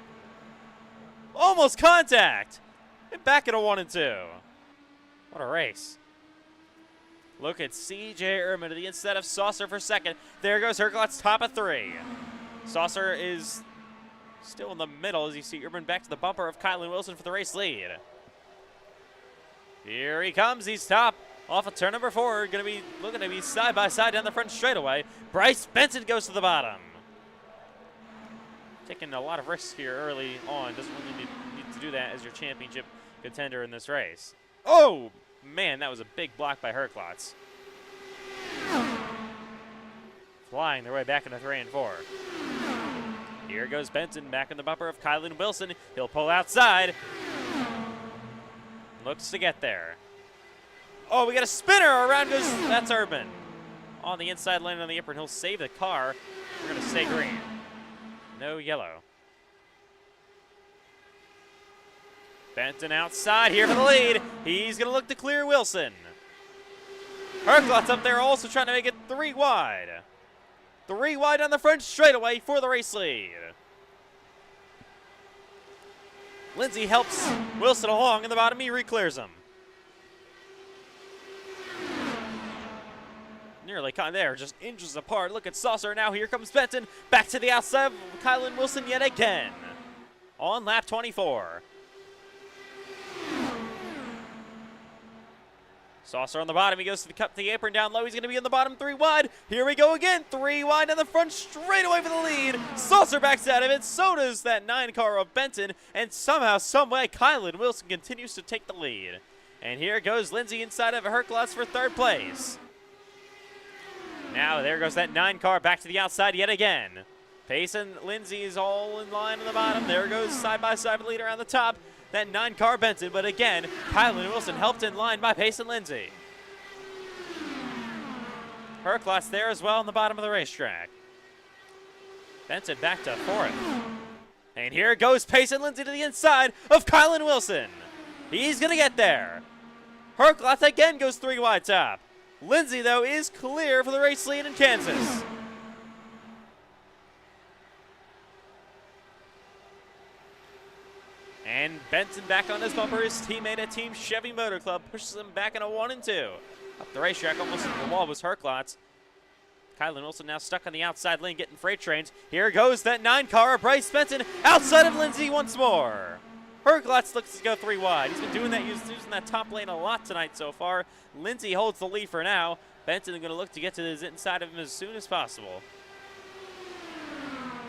Almost contact. And back at a 1 and 2. What a race. Look at CJ Erdman to the inside of Saucer for second. There goes Herklotz, top of 3. Saucer is still in the middle as you see Erdman back to the bumper of Kylan Wilson for the race lead. Here he comes. He's top off of turn number 4. Going to be looking to be side by side down the front straightaway. Bryce Benson goes to the bottom. Taking a lot of risks here early on. Doesn't really need to do that as your championship contender in this race. Oh, man, that was a big block by Herklotz. Flying their way back into 3 and 4. Here goes Benson back in the bumper of Kylan Wilson. He'll pull outside. Looks to get there. Oh, we got a spinner. Around goes, that's Erdman. On the inside lane on the apron. He'll save the car. We're going to stay green. No yellow. Benton outside here for the lead. He's going to look to clear Wilson. Herklotz up there also trying to make it 3 wide. 3 wide on the front straightaway for the race lead. Lindsay helps Wilson along in the bottom. He re-clears him. Nearly caught there, just inches apart. Look at Saucer now. Here comes Benton. Back to the outside of Kylan Wilson yet again. On lap 24. Saucer on the bottom. He goes to the cut the apron down low. He's going to be in the bottom 3 wide. Here we go again. 3 wide on the front straight away for the lead. Saucer backs out of it. So does that 9 car of Benton. And somehow, someway, Kylan Wilson continues to take the lead. And here goes Lindsay inside of Herklotz for 3rd place. Now there goes that 9 car back to the outside yet again. Payson Lindsay is all in line on the bottom. There goes side by side with the leader on the top. That 9 car Benton, but again, Kylan Wilson helped in line by Payson Lindsay. Herklotz there as well on the bottom of the racetrack. Benton back to 4th. And here goes Payson Lindsay to the inside of Kylan Wilson. He's going to get there. Herklotz again goes 3 wide top. Lindsay, though, is clear for the race lead in Kansas. And Benson back on his bumper. His teammate at Team Chevy Motor Club pushes him back in a 1 and 2. Up the racetrack, almost at the wall was Herklotz. Kylan Wilson now stuck on the outside lane getting freight trains. Here goes that 9 car, Bryce Benson, outside of Lindsay once more. Herklotz looks to go 3 wide. He's been doing that, using that top lane a lot tonight so far. Lindsay holds the lead for now. Benson is going to look to get to the inside of him as soon as possible.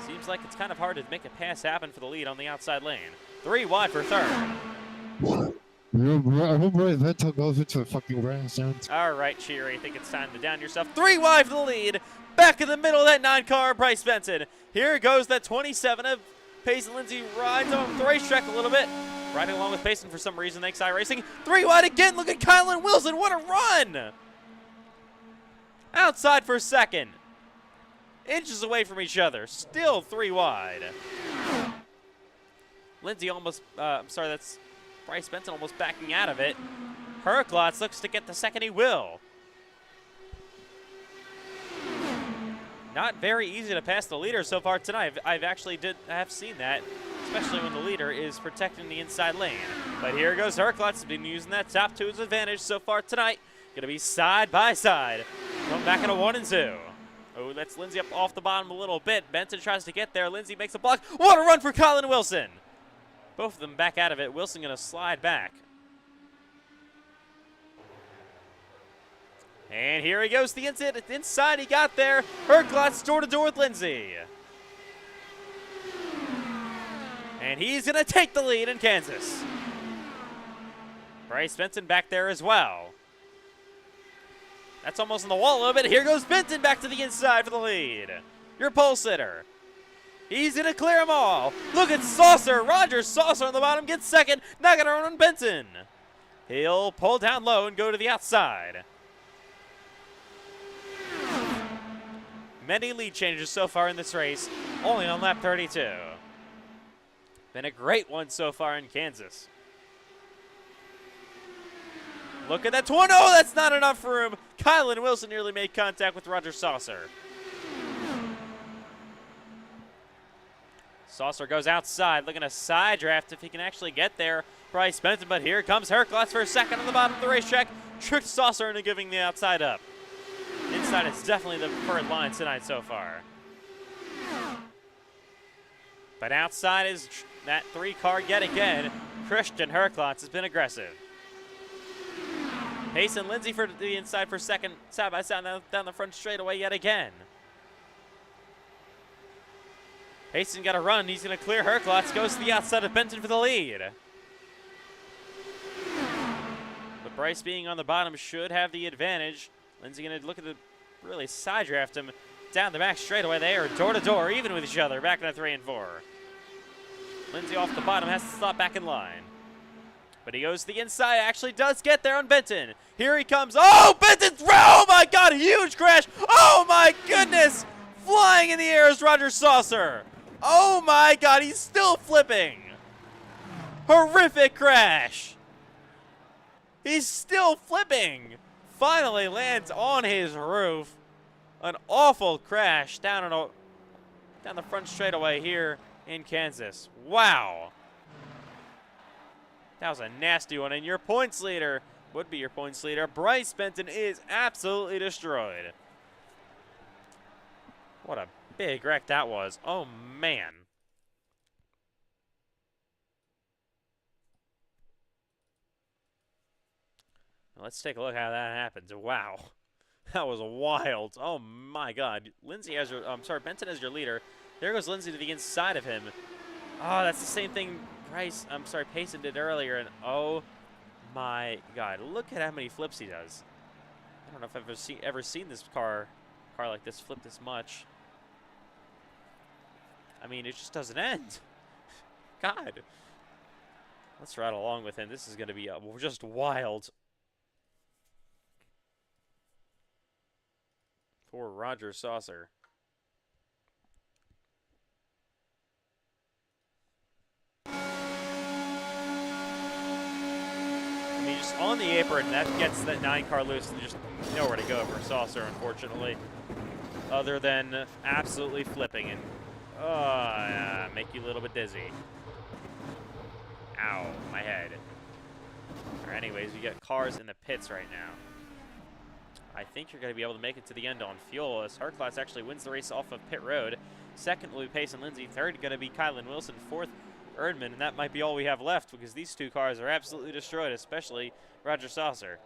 Seems like it's kind of hard to make a pass happen for the lead on the outside lane. 3 wide for third. I hope Bryce Benson goes into the fucking grandstand. All right, Cheery, I think it's time to down yourself. 3 wide for the lead. Back in the middle of that 9 car, Bryce Benson. Here goes that 27 of Payson Lindsay, rides off the racetrack a little bit. Riding along with Payson for some reason, thanks iRacing. 3 wide again, look at Kylan Wilson, what a run! Outside for second. Inches away from each other, still 3 wide. Lindsay almost, that's Bryce Benson almost backing out of it. Herklotz looks to get the second, he will. Not very easy to pass the leader so far tonight. I have seen that, especially when the leader is protecting the inside lane. But here goes Herklotz, has been using that top to his advantage so far tonight. Gonna be side by side. Going back in a 1 and 2. Oh, that's Lindsay up off the bottom a little bit. Benson tries to get there. Lindsay makes a block. What a run for Kylan Wilson! Both of them back out of it. Wilson gonna slide back. And here he goes to the inside. He got there. Herklotz door to door with Lindsay. And he's gonna take the lead in Kansas. Bryce Benson back there as well. That's almost on the wall a little bit. Here goes Benson back to the inside for the lead. Your pole sitter. He's going to clear them all. Look at Saucer. Roger Saucer on the bottom gets second. Not going to run on Benson. He'll pull down low and go to the outside. Many lead changes so far in this race, only on lap 32. Been a great one so far in Kansas. Look at that 20. Oh, that's not enough room. Kylan Wilson nearly made contact with Roger Saucer. Saucer goes outside, looking to side draft if he can actually get there. Bryce Benson, but here comes Herklotz for a second on the bottom of the racetrack. Tricked Saucer into giving the outside up. Inside is definitely the preferred line tonight so far. But outside is that 3 car yet again. Christian Herklotz has been aggressive. Payson Lindsay for the inside for second, side by side down the front straightaway yet again. Payson got a run. He's going to clear Herklotz. Goes to the outside of Benson for the lead. But Bryce being on the bottom should have the advantage. Lindsay going to look at the really side draft him down the back straightaway. They are door to door, even with each other, back in a 3 and 4. Lindsay off the bottom has to stop back in line. But he goes to the inside, actually does get there on Benton. Here he comes. Oh, Benton's, oh my God, huge crash. Oh my goodness. Flying in the air is Roger Saucer. Oh my God, he's still flipping. Horrific crash. He's still flipping. Finally lands on his roof. An awful crash down the front straightaway here in Kansas. Wow. That was a nasty one, and your points leader, would be your points leader, Bryce Benton, is absolutely destroyed. What a big wreck that was. Oh, man. Let's take a look how that happens. Wow. That was wild. Oh, my God. Benton as your leader. There goes Lindsay to the inside of him. Oh, that's the same thing Payson did earlier, and oh my God, look at how many flips he does. I don't know if I've ever seen this car like this flip this much. I mean, it just doesn't end. God. Let's ride along with him. This is going to be just wild. Poor Roger Saucer. I mean, just on the apron, that gets that 9 car loose and just nowhere to go for Saucer, unfortunately. Other than absolutely flipping and make you a little bit dizzy. Ow, my head. Or anyways, we got cars in the pits right now. I think you're going to be able to make it to the end on fuel as Harklotz actually wins the race off of pit road. Second will be Payson Lindsay. Third going to be Kylan Wilson. Fourth, Erdman. And that might be all we have left because these two cars are absolutely destroyed, especially Roger Saucer.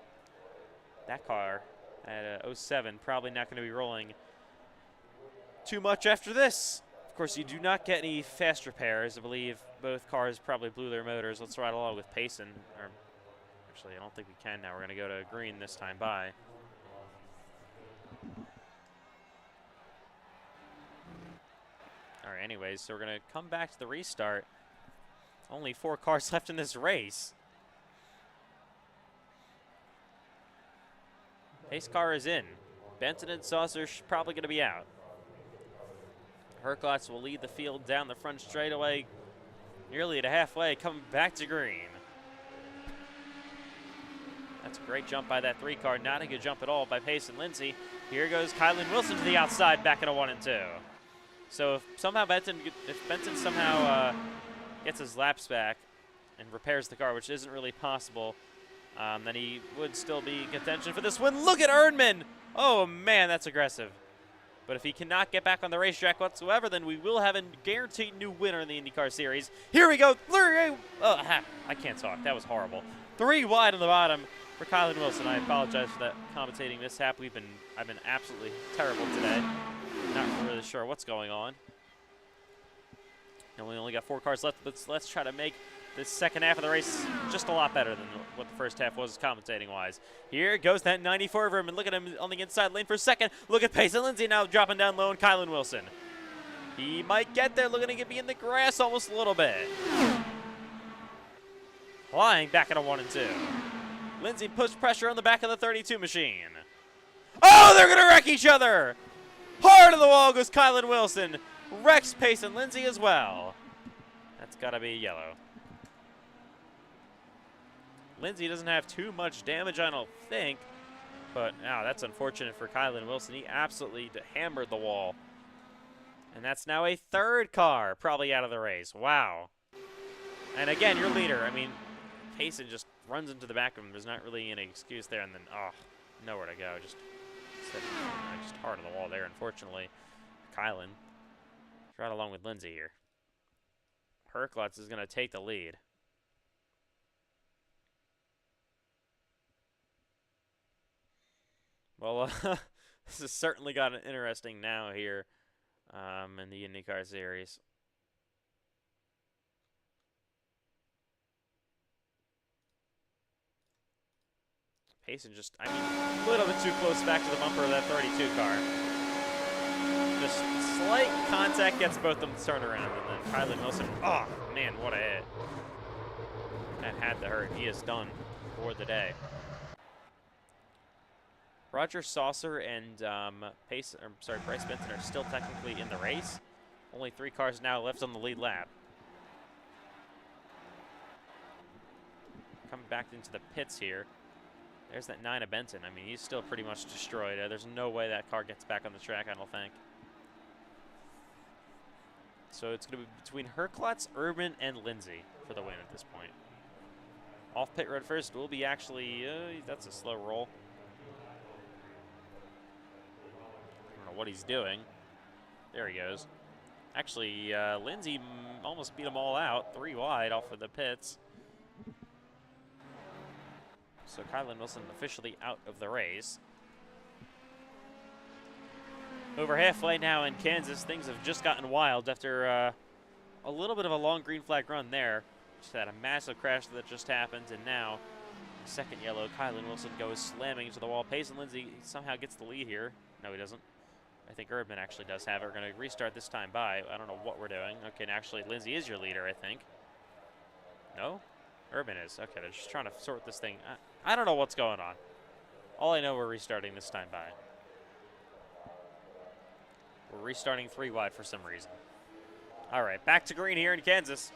That car at 07 probably not going to be rolling too much after this. Of course, you do not get any fast repairs. I believe both cars probably blew their motors. Let's ride along with Payson. Or actually, I don't think we can now. We're going to go to green this time by. All right, anyways, so we're going to come back to the restart. Only 4 cars left in this race. Pace car is in. Benton and Saucer probably going to be out. Harklotz will lead the field down the front straightaway, nearly to halfway, coming back to green. That's a great jump by that 3 car. Not a good jump at all by Payson Lindsay. Here goes Kylan Wilson to the outside, back at a 1 and 2. So if somehow Benton somehow gets his laps back and repairs the car, which isn't really possible, then he would still be in contention for this win. Look at Erdman! Oh man, that's aggressive. But if he cannot get back on the racetrack whatsoever, then we will have a guaranteed new winner in the IndyCar Series. Here we go. I can't talk. That was horrible. 3 wide on the bottom for Kylan Wilson. I apologize for that commentating mishap. I've been absolutely terrible today. Not really sure what's going on. And we only got 4 cars left, but let's try to make this second half of the race just a lot better than what the first half was commentating-wise. Here goes that 94 Vermin. Look at him on the inside lane for a second. Look at Payson Lindsay now dropping down low, and Kylan Wilson. He might get there, looking to be in the grass almost a little bit. Flying back at a 1 and 2. Lindsay pushed pressure on the back of the 32 machine. Oh, they're going to wreck each other! Hard to the wall goes Kylan Wilson. Wrecks Payson Lindsay as well. That's got to be yellow. Lindsay doesn't have too much damage, I don't think. But, now that's unfortunate for Kylan Wilson. He absolutely hammered the wall. And that's now a 3rd car probably out of the race. Wow. And again, your leader. I mean, Payson just runs into the back of him. There's not really any excuse there. And then, nowhere to go. Just hard on the wall there, unfortunately. Kylan. Right along with Lindsay here. Harklotz is going to take the lead. Well, this has certainly gotten interesting now here in the IndyCar Series. Payson just, a little bit too close back to the bumper of that 32 car. Just slight contact gets both of them to turn around, and then Kylan Wilson, oh man, what a hit. That had to hurt. He is done for the day. Roger Saucer and Bryce Benton are still technically in the race. Only 3 cars now left on the lead lap. Coming back into the pits here. There's that 9 of Benton. He's still pretty much destroyed. There's no way that car gets back on the track, I don't think. So it's going to be between Harklotz, Urban, and Lindsay for the win at this point. Off pit road first will be actually, that's a slow roll. I don't know what he's doing. There he goes. Actually, Lindsay almost beat them all out. 3 wide off of the pits. So Kylan Wilson officially out of the race. Over halfway now in Kansas, things have just gotten wild after a little bit of a long green flag run there. Just had a massive crash that just happened, and now second yellow, Kylan Wilson goes slamming into the wall. Payson Lindsay somehow gets the lead here. No, he doesn't. I think Erdman actually does have it. We're going to restart this time by. I don't know what we're doing. Okay, and actually Lindsay is your leader, I think. No? Urban is. Okay, they're just trying to sort this thing. I don't know what's going on. All I know, we're restarting this time by. We're restarting 3 wide for some reason. All right, back to green here in Kansas.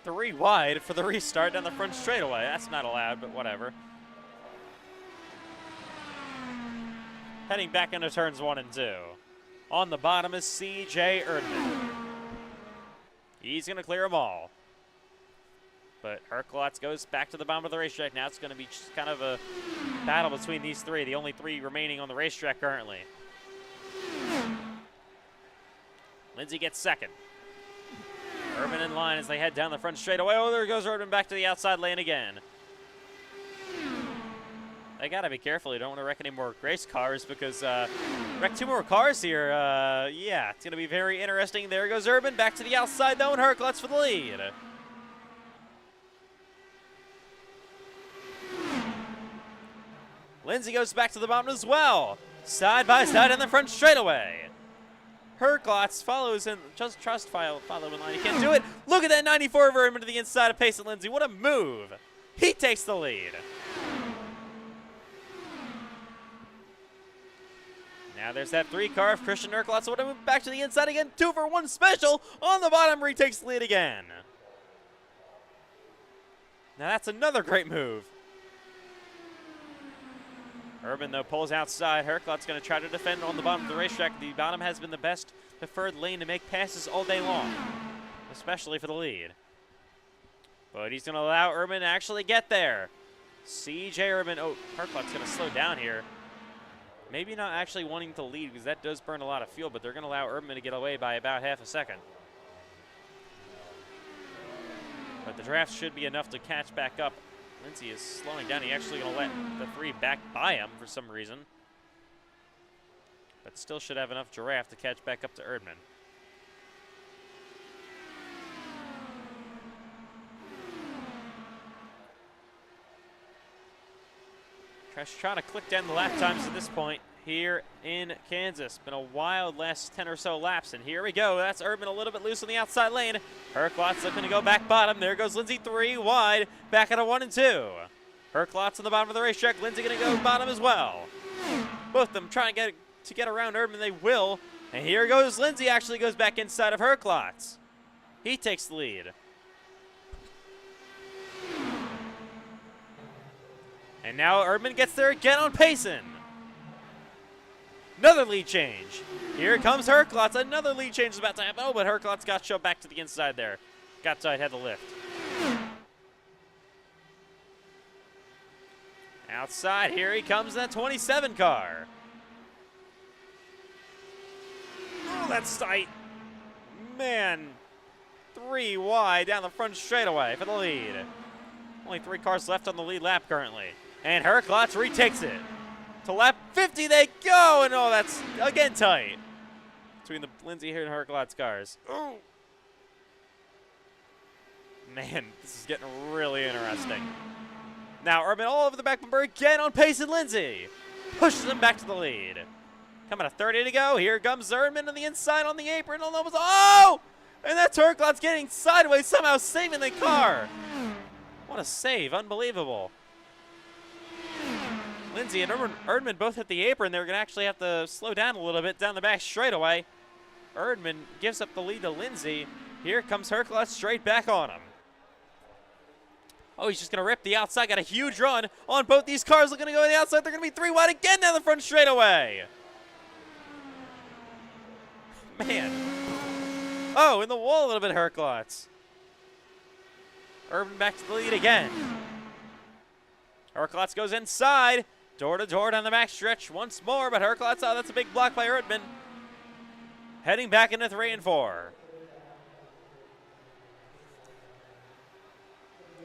3 wide for the restart down the front straightaway. That's not allowed, but whatever. Heading back into turns 1 and 2. On the bottom is C.J. Erdman. He's going to clear them all. But Herklotz goes back to the bottom of the racetrack. Now it's going to be just kind of a battle between these 3, the only 3 remaining on the racetrack currently. Lindsay gets second. Erdman in line as they head down the front straightaway. Oh, there goes Erdman back to the outside lane again. They got to be careful. You don't want to wreck any more race cars because wreck 2 more cars here. Yeah, it's going to be very interesting. There goes Erdman back to the outside though, and Herklotz for the lead. Lindsay goes back to the bottom as well. Side by side in the front straightaway. Herklotz follows and just follow in line. He can't do it. Look at that 94 of Erdman to the inside of Pace and Lindsay. What a move. He takes the lead. Now there's that 3 car of Christian Herklotz. So move back to the inside again. 2 for 1 special on the bottom. Retakes the lead again. Now that's another great move. Erdman, though, pulls outside. Herklotz going to try to defend on the bottom of the racetrack. The bottom has been the best preferred lane to make passes all day long, especially for the lead. But he's going to allow Erdman to actually get there. C.J. Erdman. Oh, Herklotz going to slow down here. Maybe not actually wanting to lead because that does burn a lot of fuel, but they're going to allow Erdman to get away by about half a second. But the draft should be enough to catch back up. Lindsay is slowing down. He actually going to let the 3 back by him for some reason. But still should have enough draft to catch back up to Erdman. Trying to click down the lap times at this point here in Kansas. Been a wild last 10 or so laps, and here we go. That's Erdman a little bit loose on the outside lane. Herklotz looking to go back bottom. There goes Lindsay 3 wide, back out of 1 and 2. Herklotz on the bottom of the racetrack. Lindsay going to go bottom as well. Both of them trying to get around Erdman. They will. And here goes Lindsay. Actually goes back inside of Herklotz. He takes the lead. And now Erdman gets there again on Payson. Another lead change. Here comes Herklotz. Another lead change is about to happen. Oh, but Herklotz got shoved back to the inside there. Got tight, had the lift. Outside, here he comes in that 27 car. Oh, that's tight. Man, 3 wide down the front straightaway for the lead. Only 3 cars left on the lead lap currently. And Herklotz retakes it. To lap 50 they go, and oh, that's again tight between the Lindsay and Herklotz cars. Oh. Man, this is getting really interesting. Now Erdman all over the back bumper again on Pace and Lindsay. Pushes him back to the lead. Coming to 30 to go. Here comes Erdman on the inside on the apron. Almost, oh! And that's Herklotz getting sideways, somehow saving the car. What a save, unbelievable. Lindsay and Erdman both hit the apron. They're going to actually have to slow down a little bit down the back straightaway. Erdman gives up the lead to Lindsay. Here comes Herklotz straight back on him. Oh, he's just going to rip the outside. Got a huge run on both these cars. Looking to go on the outside. They're going to be 3 wide again down the front straightaway. Man. Oh, in the wall a little bit, Herklotz. Erdman back to the lead again. Herklotz goes inside. Door to door down the back stretch once more, but Herklotz, oh, that's a big block by Erdman. Heading back into 3 and 4.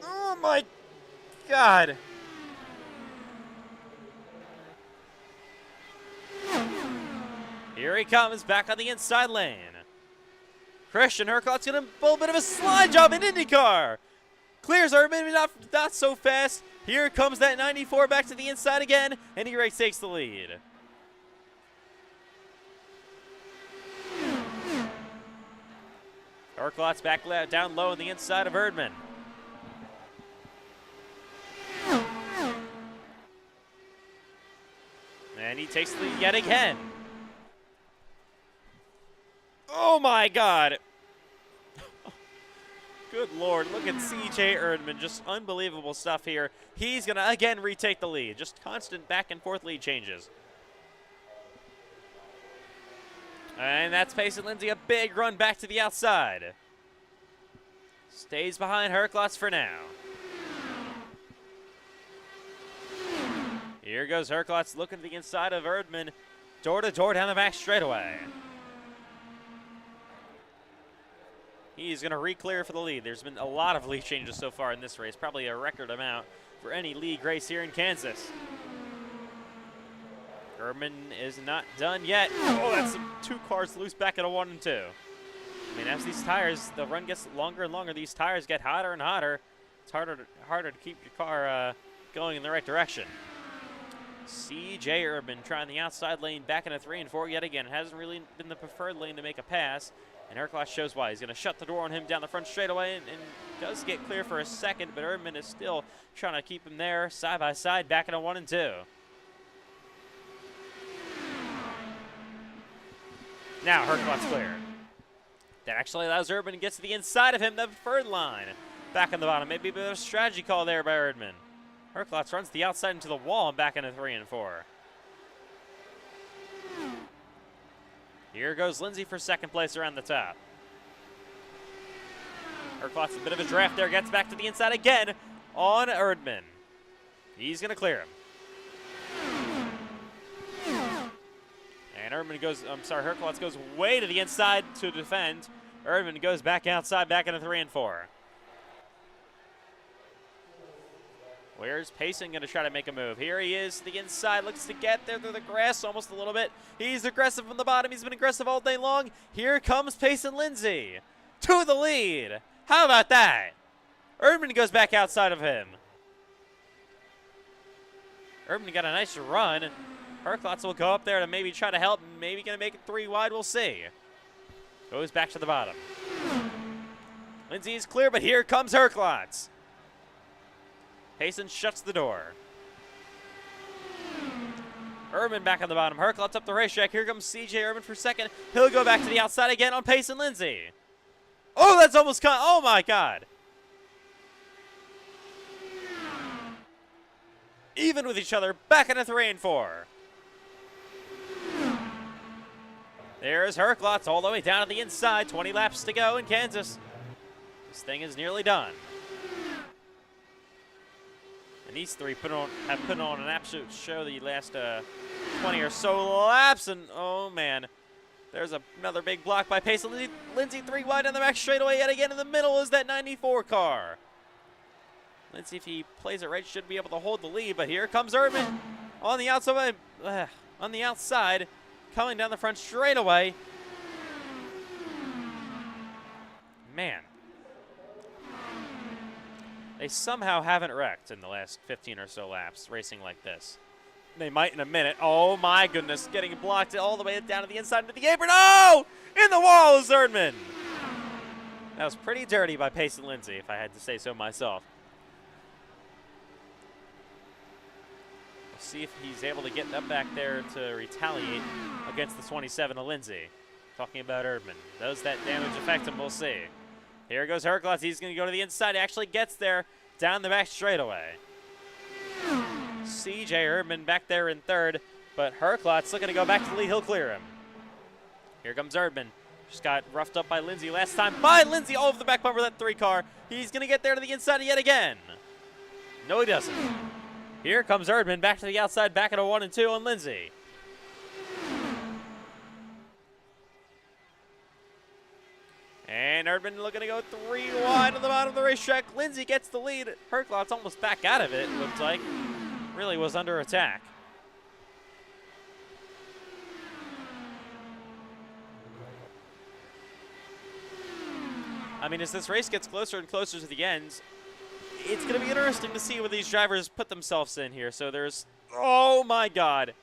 Oh my God. Here he comes back on the inside lane. Christian Herklotz going to pull a bit of a slide job in IndyCar. Clears Erdman, not so fast. Here comes that 94 back to the inside again, and E-Race takes the lead. Herklotz back down low on the inside of Erdman. And he takes the lead yet again. Oh my God. Good Lord, look at C.J. Erdman. Just unbelievable stuff here. He's going to, again, retake the lead. Just constant back and forth lead changes. And that's Payson Lindsay, a big run back to the outside. Stays behind Herklotz for now. Here goes Herklotz looking to the inside of Erdman. Door to door down the back straightaway. He's going to re-clear for the lead. There's been a lot of lead changes so far in this race, probably a record amount for any league race here in Kansas. Erdman is not done yet. Oh, that's 2 cars loose back at a 1 and 2. I mean, as these tires, the run gets longer and longer, these tires get hotter and hotter. It's harder to keep your car going in the right direction. C.J. Erdman trying the outside lane back into 3 and 4 yet again. It hasn't really been the preferred lane to make a pass. And Herklotz shows why. He's going to shut the door on him down the front straightaway and does get clear for a second, but Erdman is still trying to keep him there side by side back in a 1 and 2. Now Herklotz clear. That actually allows Erdman to get to the inside of him, the preferred line. Back on the bottom. Maybe a bit of a strategy call there by Erdman. Herklotz runs the outside into the wall and back into 3 and 4. Here goes Lindsay for second place around the top. Herklotz, a bit of a draft there, gets back to the inside again on Erdman. He's going to clear him. And Herklotz goes way to the inside to defend. Erdman goes back outside, back into 3 and 4. Where's Payson going to try to make a move? Here he is, the inside, looks to get there through the grass almost a little bit. He's aggressive from the bottom. He's been aggressive all day long. Here comes Payson Lindsay to the lead. How about that? Erdman goes back outside of him. Erdman got a nice run. Herklotz will go up there to maybe try to help. Maybe going to make it 3 wide. We'll see. Goes back to the bottom. Lindsay is clear, but here comes Herklotz. Payson shuts the door. Erdman back on the bottom. Herklotz up the racetrack. Here comes C.J. Erdman for second. He'll go back to the outside again on Payson Lindsay. Oh, that's almost caught. Oh, my God. Even with each other, back into 3 and 4. There's Herklotz all the way down to the inside. 20 laps to go in Kansas. This thing is nearly done. And these 3 have put on an absolute show the last 20 or so laps. And, oh, man, there's another big block by Payson Lindsay 3 wide on the back straightaway yet again. In the middle is that 94 car. Lindsay, if he plays it right, should be able to hold the lead. But here comes Erdman on the outside, coming down the front straightaway. Man. They somehow haven't wrecked in the last 15 or so laps racing like this. They might in a minute. Oh, my goodness. Getting blocked all the way down to the inside into the apron. Oh! In the wall is Erdman. That was pretty dirty by Payson Lindsay, if I had to say so myself. We'll see if he's able to get up back there to retaliate against the 27 of Lindsay. Talking about Erdman. Does that damage affect him? We'll see. Here goes Herklotz. He's going to go to the inside. He actually gets there down the back straightaway. C.J. Erdman back there in third, but Herklotz looking to go back to the lead. He'll clear him. Here comes Erdman. Just got roughed up by Lindsay last time. By Lindsay all over the back bumper of that 3 car. He's going to get there to the inside yet again. No, he doesn't. Here comes Erdman back to the outside, back at a 1 and 2 on Lindsay. And Erdman looking to go 3 wide on the bottom of the racetrack. Lindsay gets the lead. Herklotz almost back out of it, looks like. Really was under attack. I mean, as this race gets closer and closer to the end, it's going to be interesting to see what these drivers put themselves in here. So there's, oh my God,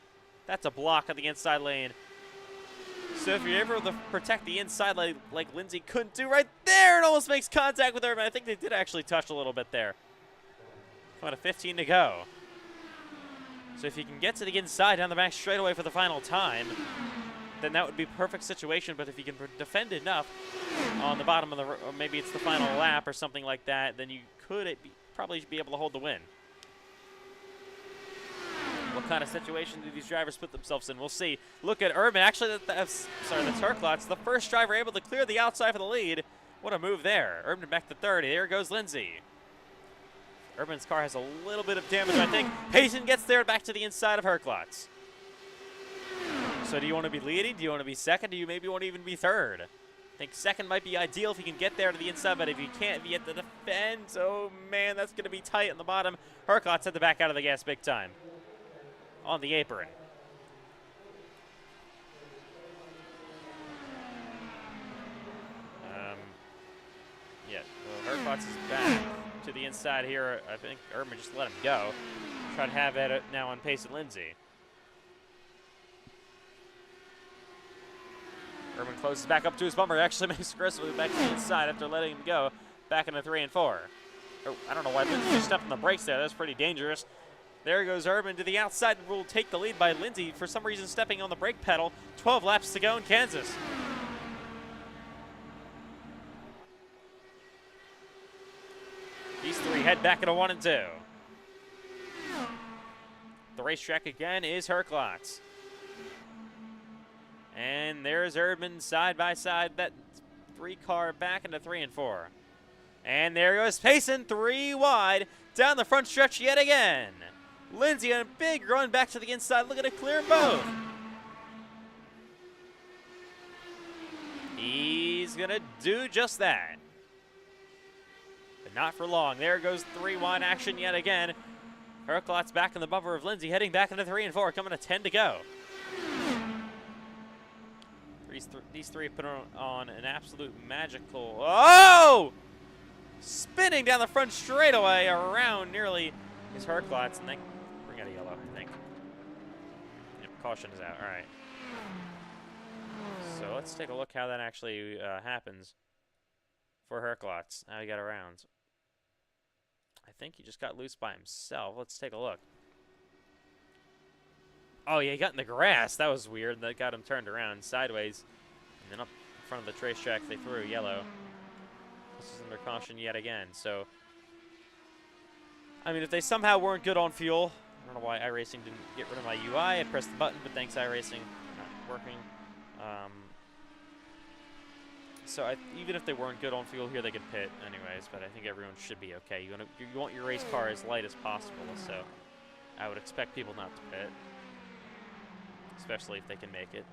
that's a block on the inside lane. So if you're able to protect the inside like Lindsay couldn't do right there, it almost makes contact with Erdman. I think they did actually touch a little bit there. About a 15 to go. So if you can get to the inside down the back straightaway for the final time, then that would be a perfect situation. But if you can defend enough on the bottom of the, or maybe it's the final lap or something like that, then you could probably be able to hold the win. What kind of situation do these drivers put themselves in? We'll see. Look at Urban. Actually, that's Turklotz, the first driver able to clear the outside for the lead. What a move there. Urban back to third. There goes Lindsay. Urban's car has a little bit of damage, I think. Payton gets there back to the inside of Turklotz. So do you want to be leading? Do you want to be second? Do you maybe want to even be third? I think second might be ideal if you can get there to the inside, but if you can't, if you have to defend, oh man, that's going to be tight on the bottom. Turklotz had to back out of the gas big time on the apron. Yeah, well, Turklotz is back to the inside here. I think Urban just let him go. Try to have it now on pace at Lindsay. Urban closes back up to his bumper. Actually makes aggressively back to the inside after letting him go back into 3 and 4. Oh, I don't know why Lindsay stepped on the brakes there. That's pretty dangerous. There goes Urban to the outside and will take the lead by Lindsay, for some reason stepping on the brake pedal. 12 laps to go in Kansas. These three head back into 1 and 2. The racetrack again is Turklotz. And there's Urban side by side, that 3 car back into 3 and 4. And there goes Payson, 3 wide, down the front stretch yet again. Lindsay on a big run back to the inside, looking to clear both. He's gonna do just that. But not for long. There goes 3 wide action yet again. Turklotz back in the bumper of Lindsay, heading back into 3 and 4, coming to 10 to go. These three put on an absolute magical, oh! Spinning down the front straightaway around nearly his Turklotz, and then bring out a yellow, I think. Yep, caution is out, all right. So let's take a look how that actually happens for Turklotz. How he got around. I think he just got loose by himself. Let's take a look. Oh, yeah, he got in the grass. That was weird. That got him turned around sideways. And then up in front of the racetrack, they threw yellow. This is under caution yet again. So, I mean, if they somehow weren't good on fuel, I don't know why iRacing didn't get rid of my UI. I pressed the button, but thanks iRacing, not working. So even if they weren't good on fuel here, they could pit anyways. But I think everyone should be okay. You want your race car as light as possible. So I would expect people not to pit, especially if they can make it.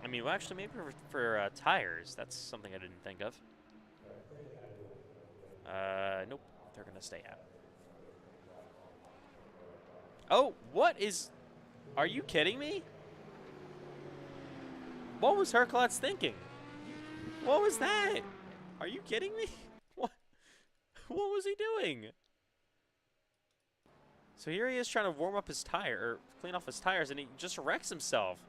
I mean, well, actually, maybe for tires, that's something I didn't think of. Nope, they're gonna stay out. Oh, what is? Are you kidding me? What was Turklotz thinking? What was that? Are you kidding me? What was he doing? So here he is trying to warm up his tire, or clean off his tires, and he just wrecks himself.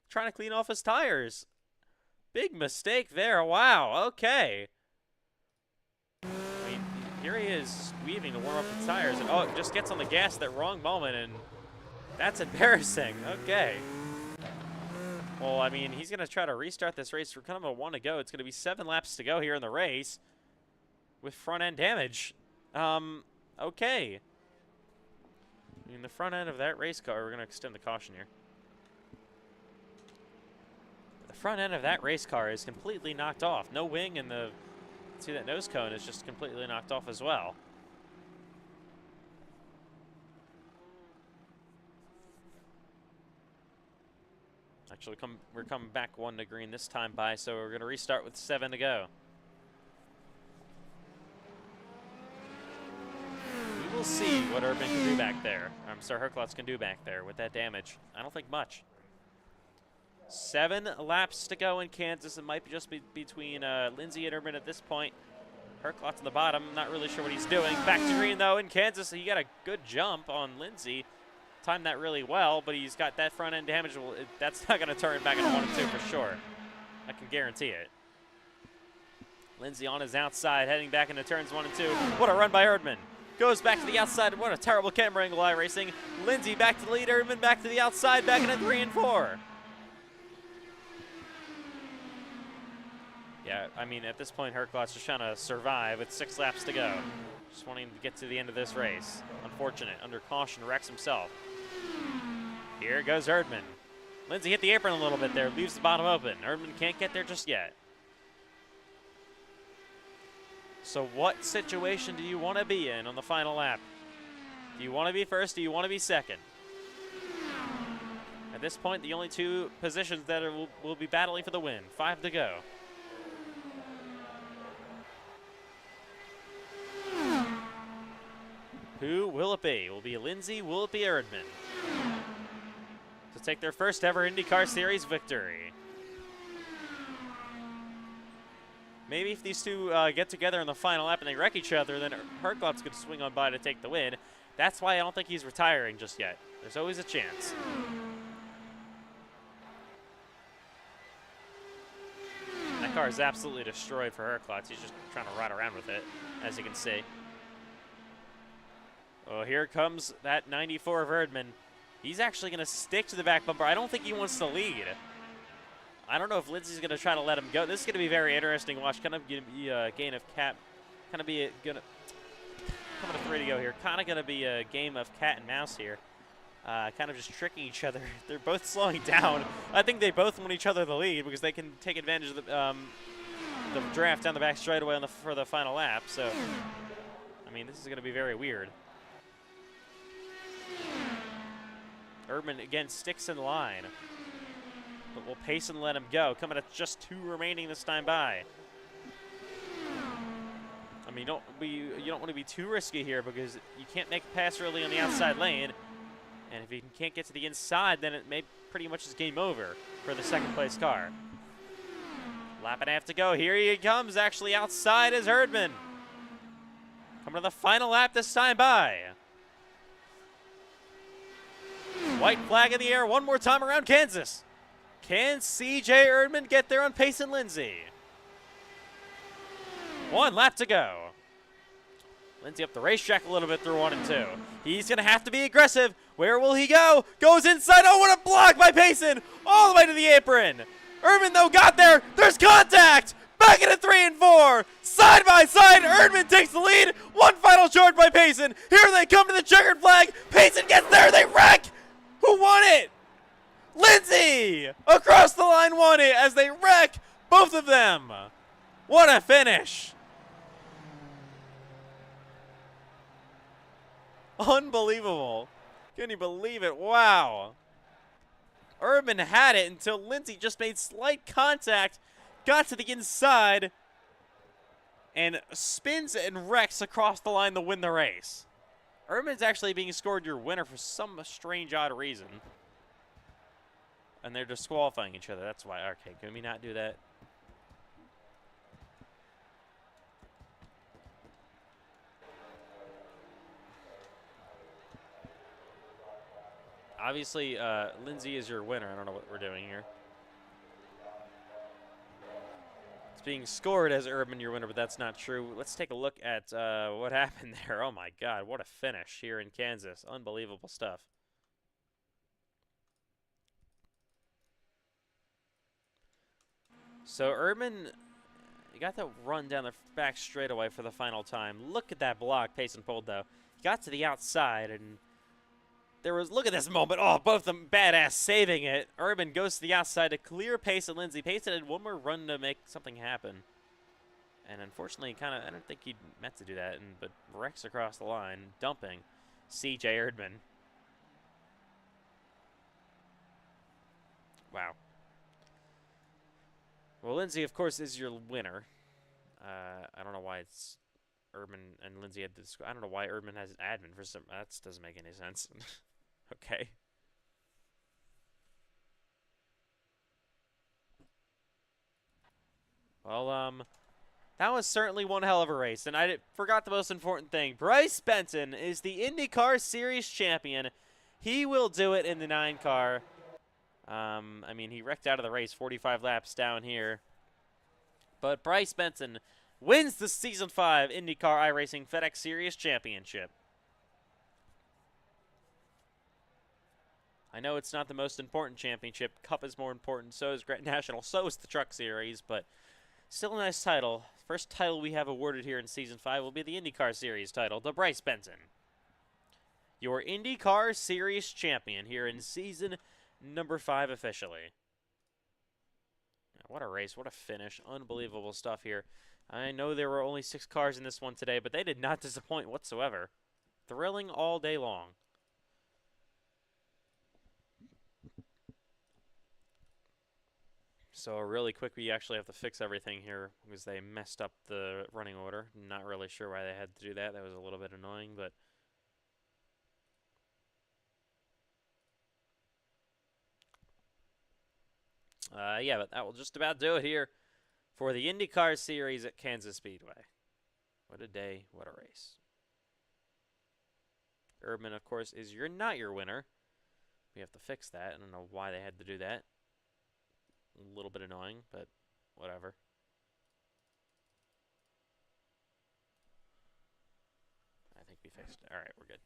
Trying to clean off his tires. Big mistake there. Wow, okay. I mean, here he is weaving to warm up his tires, and oh, it just gets on the gas at that wrong moment, and that's embarrassing. Okay. Well, I mean, he's going to try to restart this race. We're kind of a 1 to go. It's going to be 7 laps to go here in the race with front-end damage. Okay. I mean, the front end of that race car, we're going to extend the caution here. The front end of that race car is completely knocked off. No wing, and the, see that nose cone is just completely knocked off as well. Actually, we're coming back 1 to green this time by, so we're going to restart with 7 to go. We will see what Urban can do back there. I'm sorry, Turklotz can do back there with that damage. I don't think much. 7 laps to go in Kansas. It might just be between Lindsay and Urban at this point. Turklotz on the bottom. Not really sure what he's doing. Back to green, though, in Kansas. He got a good jump on Lindsay. Timed that really well, but he's got that front end damage. Well, that's not going to turn back into 1 and 2 for sure. I can guarantee it. Lindsay on his outside, heading back into turns 1 and 2. What a run by Erdman. Goes back to the outside. What a terrible camera angle, iRacing. Lindsay back to the lead. Erdman back to the outside, back into 3 and 4. Yeah, I mean, at this point, Herklot's just trying to survive with 6 laps to go. Just wanting to get to the end of this race. Unfortunate. Under caution, wrecks himself. Here goes Erdman. Lindsay hit the apron a little bit there, leaves the bottom open. Erdman can't get there just yet. So what situation do you want to be in on the final lap? Do you want to be first? Do you want to be second? At this point, the only 2 positions that will be battling for the win. 5 to go. Who will it be? Will it be Lindsay? Will it be Erdman? To take their first ever IndyCar Series victory. Maybe if these 2 get together in the final lap and they wreck each other, then Herklot's going to swing on by to take the win. That's why I don't think he's retiring just yet. There's always a chance. That car is absolutely destroyed for Herklot's. He's just trying to ride around with it, as you can see. Oh, here comes that 94 of Erdman. He's actually going to stick to the back bumper. I don't think he wants to lead. I don't know if Lindsay's going to try to let him go. This is going to be very interesting to watch. Kind of going to be a game of cat. Kind of be going to coming to 3 to go here. Kind of going to be a game of cat and mouse here. Kind of just tricking each other. They're both slowing down. I think they both want each other the lead because they can take advantage of the draft down the back straightaway for the final lap. So, I mean, this is going to be very weird. Erdman again sticks in line, but will pace and let him go. Coming at just 2 remaining this time by. I mean, you don't want to be too risky here because you can't make a pass early on the outside lane, and if you can't get to the inside, then it may pretty much is game over for the 2nd place car. Lap and a half to go. Here he comes. Actually, outside is Erdman. Coming to the final lap this time by. White flag in the air one more time around Kansas. Can CJ Erdman get there on Pace and Lindsay? 1 lap to go. Lindsay up the racetrack a little bit through 1 and 2. He's going to have to be aggressive. Where will he go? Goes inside. Oh, what a block by Payson. All the way to the apron. Erdman, though, got there. There's contact. Back into 3 and 4. Side by side. Erdman takes the lead. 1 final charge by Payson. Here they come to the checkered flag. Payson gets there. They wreck. Who won it? Lindsay! Across the line won it as they wreck both of them. What a finish. Unbelievable. Can you believe it? Wow. Erdman had it until Lindsay just made slight contact, got to the inside, and spins and wrecks across the line to win the race. Erdman's actually being scored your winner for some strange, odd reason. And they're disqualifying each other. That's why. Okay, can we not do that? Obviously, Lindsay is your winner. I don't know what we're doing here. It's being scored as Erdman your winner, but that's not true. Let's take a look at what happened there. Oh, my God. What a finish here in Kansas. Unbelievable stuff. So Erdman, you got that run down the back straightaway for the final time. Look at that block Payson pulled, though. He got to the outside, and there was, look at this moment. Oh, both of them badass saving it. Erdman goes to the outside to clear Payson. Lindsay. Payson had one more run to make something happen. And unfortunately, I don't think he meant to do that, but wrecks across the line, dumping CJ Erdman. Wow. Well, Lindsay, of course, is your winner. I don't know why it's Erdman and Lindsay had this. I don't know why Erdman has an admin for some. That doesn't make any sense. Okay. Well, that was certainly one hell of a race, and I forgot the most important thing. Bryce Benton is the IndyCar Series champion. He will do it in the 9 car. I mean, he wrecked out of the race 45 laps down here. But Bryce Benton wins the Season 5 IndyCar iRacing FedEx Series Championship. I know it's not the most important championship. Cup is more important. So is Grand National. So is the Truck Series. But still a nice title. First title we have awarded here in Season 5 will be the IndyCar Series title to Bryce Benson. Your IndyCar Series champion here in Season number 5 officially. What a race. What a finish. Unbelievable stuff here. I know there were only 6 cars in this one today, but they did not disappoint whatsoever. Thrilling all day long. So really quick, we actually have to fix everything here because they messed up the running order. Not really sure why they had to do that. That was a little bit annoying, but yeah, but that will just about do it here for the IndyCar Series at Kansas Speedway. What a day, what a race. Urban, of course, is not your winner. We have to fix that. I don't know why they had to do that. A little bit annoying, but whatever. I think we fixed it. All right, we're good.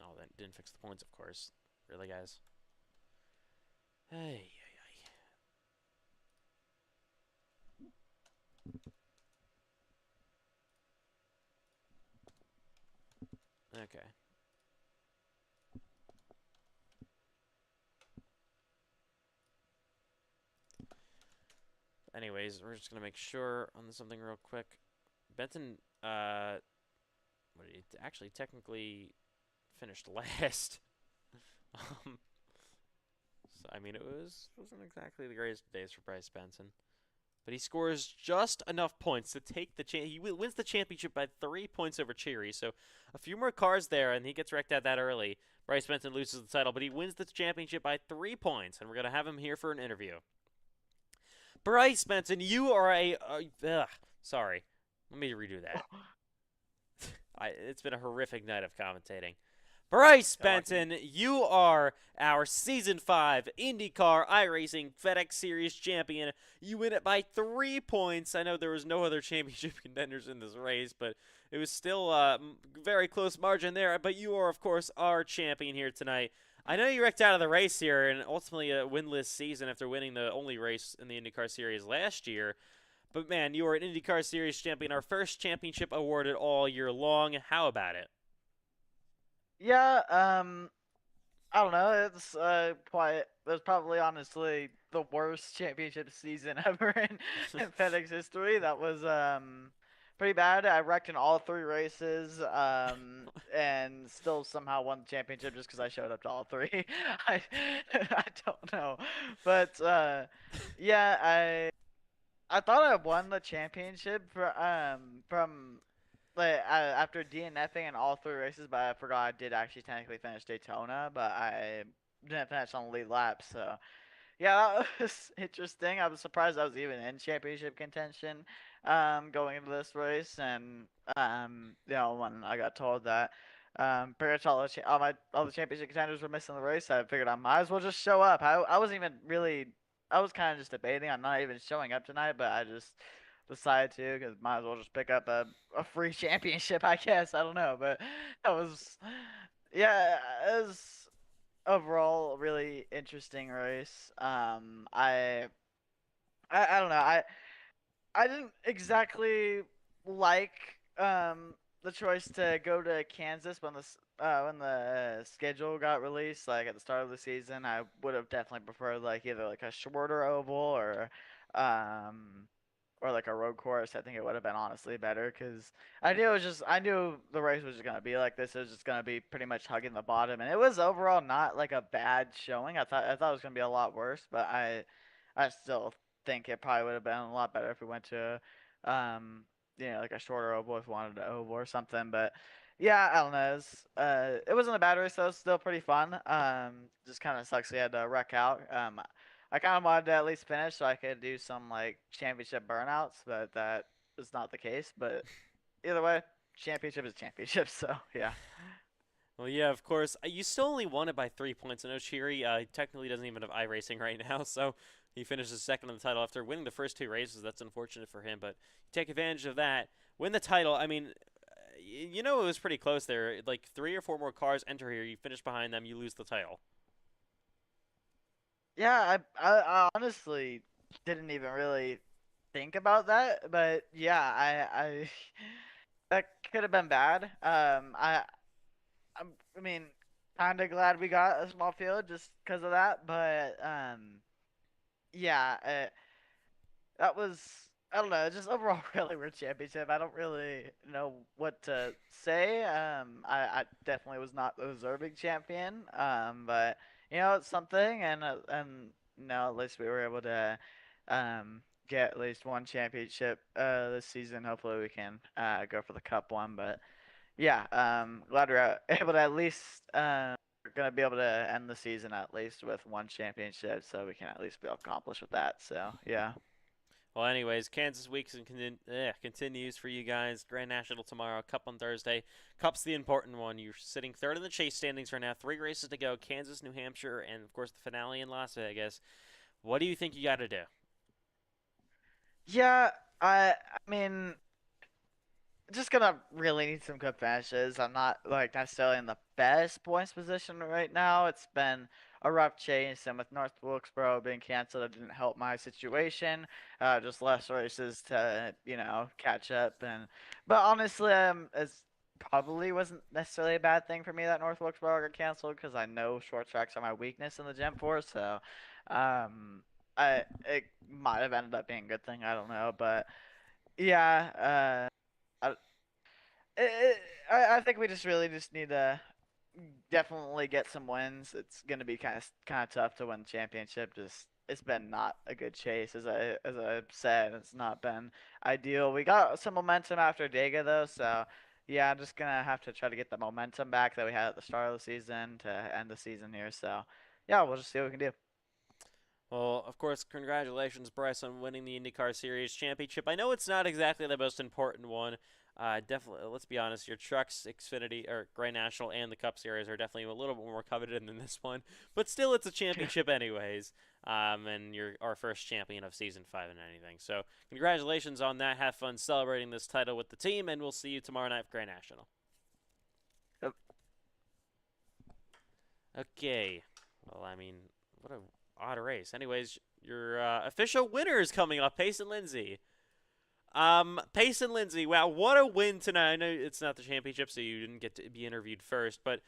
Oh, that didn't fix the points, of course. Really, guys? Hey. Okay. Anyways, we're just gonna make sure on something real quick. Benton, what did he actually technically finished last? So I mean, wasn't exactly the greatest days for Bryce Benson, but he scores just enough points to take the he wins the championship by 3 points over Cheery. So a few more cars there, and he gets wrecked out that early. Bryce Benson loses the title, but he wins the championship by 3 points, and we're gonna have him here for an interview. Bryce Benson, you are sorry. Let me redo that. It's been a horrific night of commentating. Bryce Benson, you are our Season 5 IndyCar iRacing FedEx Series champion. You win it by 3 points. I know there was no other championship contenders in this race, but it was still a very close margin there. But you are, of course, our champion here tonight. I know you wrecked out of the race here and ultimately a winless season after winning the only race in the IndyCar Series last year. But, man, you are an IndyCar Series champion, our first championship awarded all year long. How about it? Yeah, I don't know. It's quite. It was probably honestly the worst championship season ever in FedEx history. That was pretty bad. I wrecked in all 3 races and still somehow won the championship just because I showed up to all 3. I don't know, but yeah, I thought I won the championship from like after DNFing in all 3 races, but I forgot I did actually technically finish Daytona, but I didn't finish on the lead lap. So yeah, that was interesting. I was surprised I was even in championship contention going into this race, and when I got told that pretty much all the championship contenders were missing the race, I figured I might as well just show up. I wasn't even really. I was kind of just debating on not even showing up tonight, but I just decided to because might as well just pick up a free championship, I guess. I don't know, but that was yeah, it was overall a really interesting race. I don't know. I didn't exactly like the choice to go to Kansas when the schedule got released, like at the start of the season. I would have definitely preferred like either like a shorter oval um or like a road course. I think it would have been honestly better because I knew the race was just gonna be like this. It was just gonna be pretty much hugging the bottom, and it was overall not like a bad showing. I thought it was gonna be a lot worse, but I still think it probably would have been a lot better if we went to like a shorter oval if we wanted to oval or something. But yeah, I don't know. It wasn't a bad race though. It was still pretty fun. Just kind of sucks we had to wreck out. I kind of wanted to at least finish so I could do some like championship burnouts, but that is not the case. But either way, championship is championship. So yeah. Well, yeah, of course. You still only won it by 3 points. I know Cheery technically doesn't even have iRacing right now, so He finishes second in the title after winning the first 2 races. That's unfortunate for him, but you take advantage of that, win the title. I mean, it was pretty close there. Like 3 or 4 more cars enter here, you finish behind them, you lose the title. Yeah, I honestly didn't even really think about that, but yeah, I that could have been bad. I mean, kind of glad we got a small field just because of that, but yeah, that was, I don't know, just overall really weird championship. I don't really know what to say. I definitely was not the deserving champion. But it's something, and at least we were able to get at least one championship this season. Hopefully we can go for the cup one. But yeah, glad we're able to at least we're gonna be able to end the season at least with one championship, so we can at least be accomplished with that. So yeah. Well, anyways, Kansas week continues for you guys. Grand National tomorrow, Cup on Thursday. Cup's the important one. You're sitting third in the chase standings right now. 3 races to go: Kansas, New Hampshire, and of course the finale in Las Vegas. What do you think you got to do? Yeah, I mean, just gonna really need some good finishes. I'm not like necessarily in the best points position right now. It's been a rough chase, and with North Wilkesboro being canceled, it didn't help my situation. Just less races to catch up, but honestly, it's probably wasn't necessarily a bad thing for me that North Wilkesboro got canceled because I know short tracks are my weakness in the Gen 4. So, it might have ended up being a good thing. I don't know, but yeah. I, it, I think we just really just need to definitely get some wins. It's gonna be kind of tough to win the championship. Just it's been not a good chase, as I said. It's not been ideal. We got some momentum after Dega though, so yeah, I'm just gonna have to try to get the momentum back that we had at the start of the season to end the season here. So yeah, we'll just see what we can do. Well, of course, congratulations, Bryce, on winning the IndyCar Series Championship. I know it's not exactly the most important one. Definitely, let's be honest, your Trucks, Xfinity, or Grand National, and the Cup Series are definitely a little bit more coveted than this one. But still, it's a championship anyways. And you're our first champion of Season 5 and anything. So, congratulations on that. Have fun celebrating this title with the team, and we'll see you tomorrow night for Grand National. Yep. Okay. Well, I mean, what a odd race. Anyways, your official winner is coming up, Payson Lindsay. Payson Lindsay, wow, what a win tonight. I know it's not the championship, so you didn't get to be interviewed first, but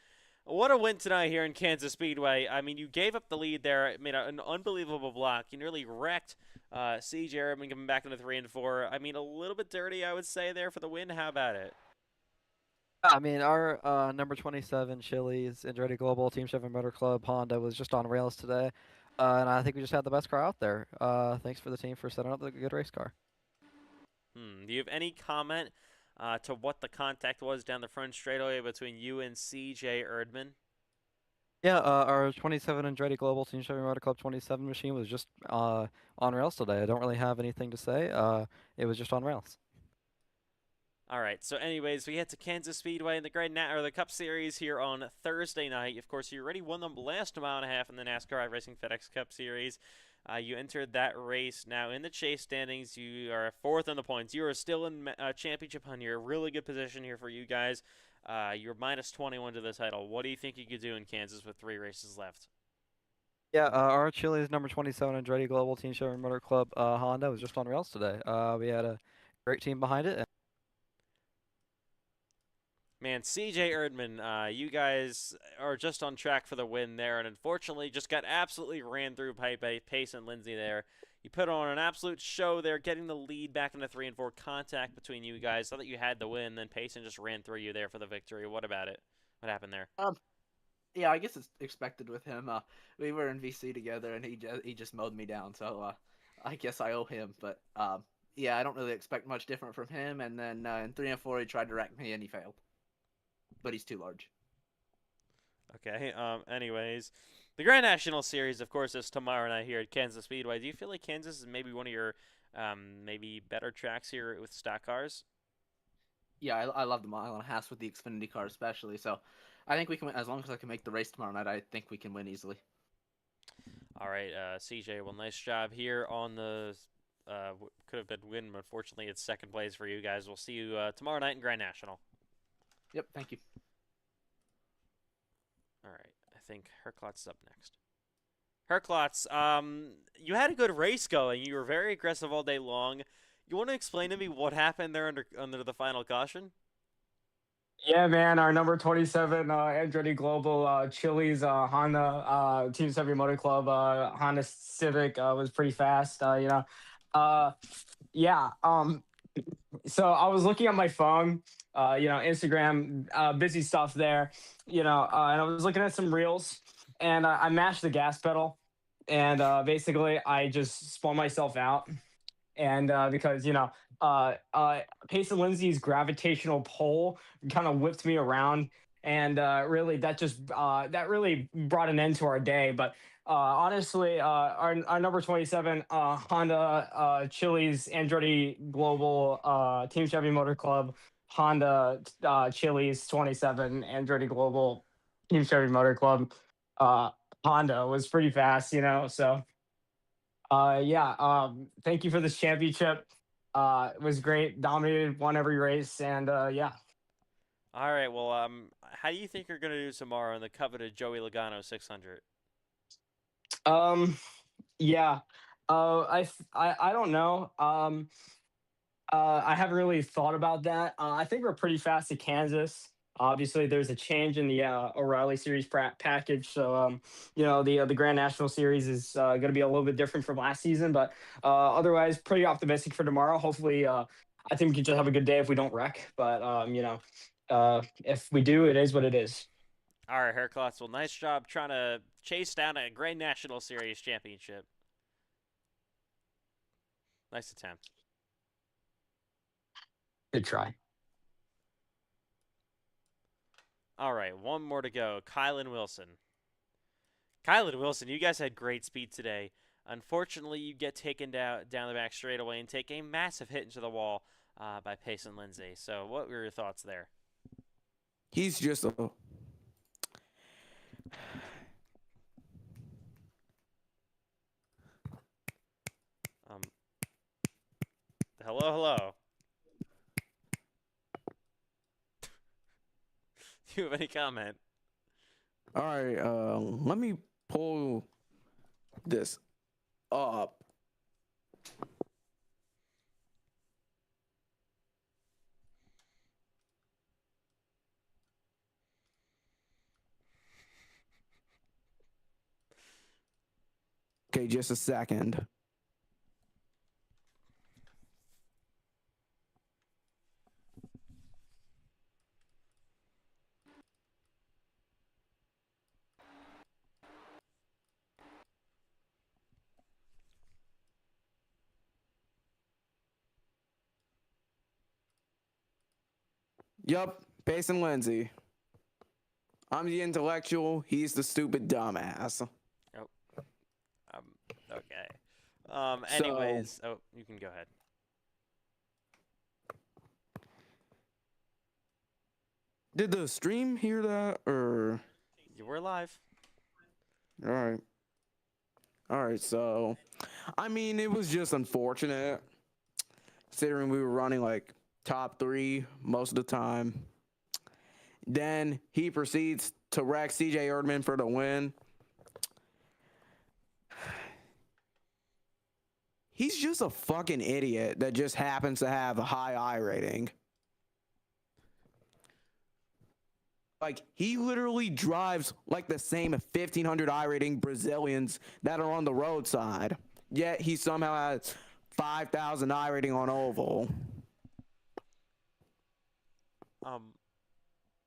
what a win tonight here in Kansas Speedway. I mean, you gave up the lead there, made an unbelievable block. You nearly wrecked CJ Erdman coming back into 3 and 4. I mean, a little bit dirty, I would say, there for the win. How about it? I mean, our number 27 Chili's Andretti Global Team 7 Motor Club Honda was just on rails today, and I think we just had the best car out there. Thanks for the team for setting up the good race car. Do you have any comment to what the contact was down the front straightaway between you and CJ Erdman? Yeah, our 27 Andretti Global Team 7 Motor Club 27 machine was just on rails today. I don't really have anything to say. It was just on rails. All right. So, anyways, we head to Kansas Speedway in the the Cup Series here on Thursday night. Of course, you already won the last mile and a half in the NASCAR iRacing FedEx Cup Series. You entered that race. Now in the chase standings, you are fourth in the points. You are still in championship hunt here. Really good position here for you guys. You're minus 21 to the title. What do you think you could do in Kansas with 3 races left? Yeah, our Chili's number 27 Andretti Global Team 7 Motor Club Honda was just on rails today. We had a great team behind it. Man, CJ Erdman, you guys are just on track for the win there, and unfortunately just got absolutely ran through by Pace and Lindsay there. You put on an absolute show there, getting the lead back into 3 and 4. Contact between you guys. Thought that you had the win, then Payson just ran through you there for the victory. What about it? What happened there? Yeah, I guess it's expected with him. We were in VC together, and he just mowed me down. So I guess I owe him. But yeah, I don't really expect much different from him. And then in 3 and 4, he tried to wreck me, and he failed. But he's too large. Okay. Anyways, the Grand National Series, of course, is tomorrow night here at Kansas Speedway. Do you feel like Kansas is maybe one of your maybe better tracks here with stock cars? Yeah, I love the mile and a half with the Xfinity car especially. So I think we can win as long as I can make the race tomorrow night. I think we can win easily. All right, CJ. Well, nice job here on the. Could have been win. Unfortunately, it's second place for you guys. We'll see you tomorrow night in Grand National. Yep, thank you. All right, I think Herklotz is up next. Herklotz, you had a good race going. You were very aggressive all day long. You want to explain to me what happened there under the final caution? Yeah, man, our number 27 Andretti Global Chili's Honda Team 70 Motor Club Honda Civic was pretty fast, Uh, yeah, so I was looking at my phone, Instagram, busy stuff there, and I was looking at some reels, and I mashed the gas pedal, and basically I just spun myself out, and because Payson Lindsay's gravitational pull kind of whipped me around, and really that really brought an end to our day. But honestly, our number 27 Honda Chili's Andretti Global Team Chevy Motor Club Honda Chili's 27 Andretti Global Team Chevy Motor Club uh, Honda was pretty fast, so. Yeah. Thank you for this championship. It was great. Dominated, won every race, and yeah. All right. Well, how do you think you're gonna do tomorrow in the coveted Joey Logano 600? Um, yeah. I don't know. I haven't really thought about that. I think we're pretty fast at Kansas. Obviously, there's a change in the O'Reilly Series package, so the Grand National Series is going to be a little bit different from last season. But otherwise, pretty optimistic for tomorrow. Hopefully, I think we can just have a good day if we don't wreck. But if we do, it is what it is. All right, Herklotz. Well, nice job trying to chase down a Grand National Series championship. Nice attempt. Good try. All right, one more to go. Kylan Wilson. Kylan Wilson, you guys had great speed today. Unfortunately, you get taken down the back straightaway and take a massive hit into the wall by Payson Lindsay. So, what were your thoughts there? He's just a. Hello, hello. Do you have any comment? All right, let me pull this up. Okay, just a second. Yup, Payson Lindsay. I'm the intellectual. He's the stupid dumbass. Okay. Anyways, you can go ahead. Did the stream hear that, or? You were live. All right. So, I mean, it was just unfortunate, considering we were running like top 3 most of the time. Then he proceeds to wreck CJ Erdman for the win. He's just a fucking idiot that just happens to have a high I rating. Like, he literally drives like the same 1,500 I rating Brazilians that are on the roadside. Yet he somehow has 5,000 I rating on oval.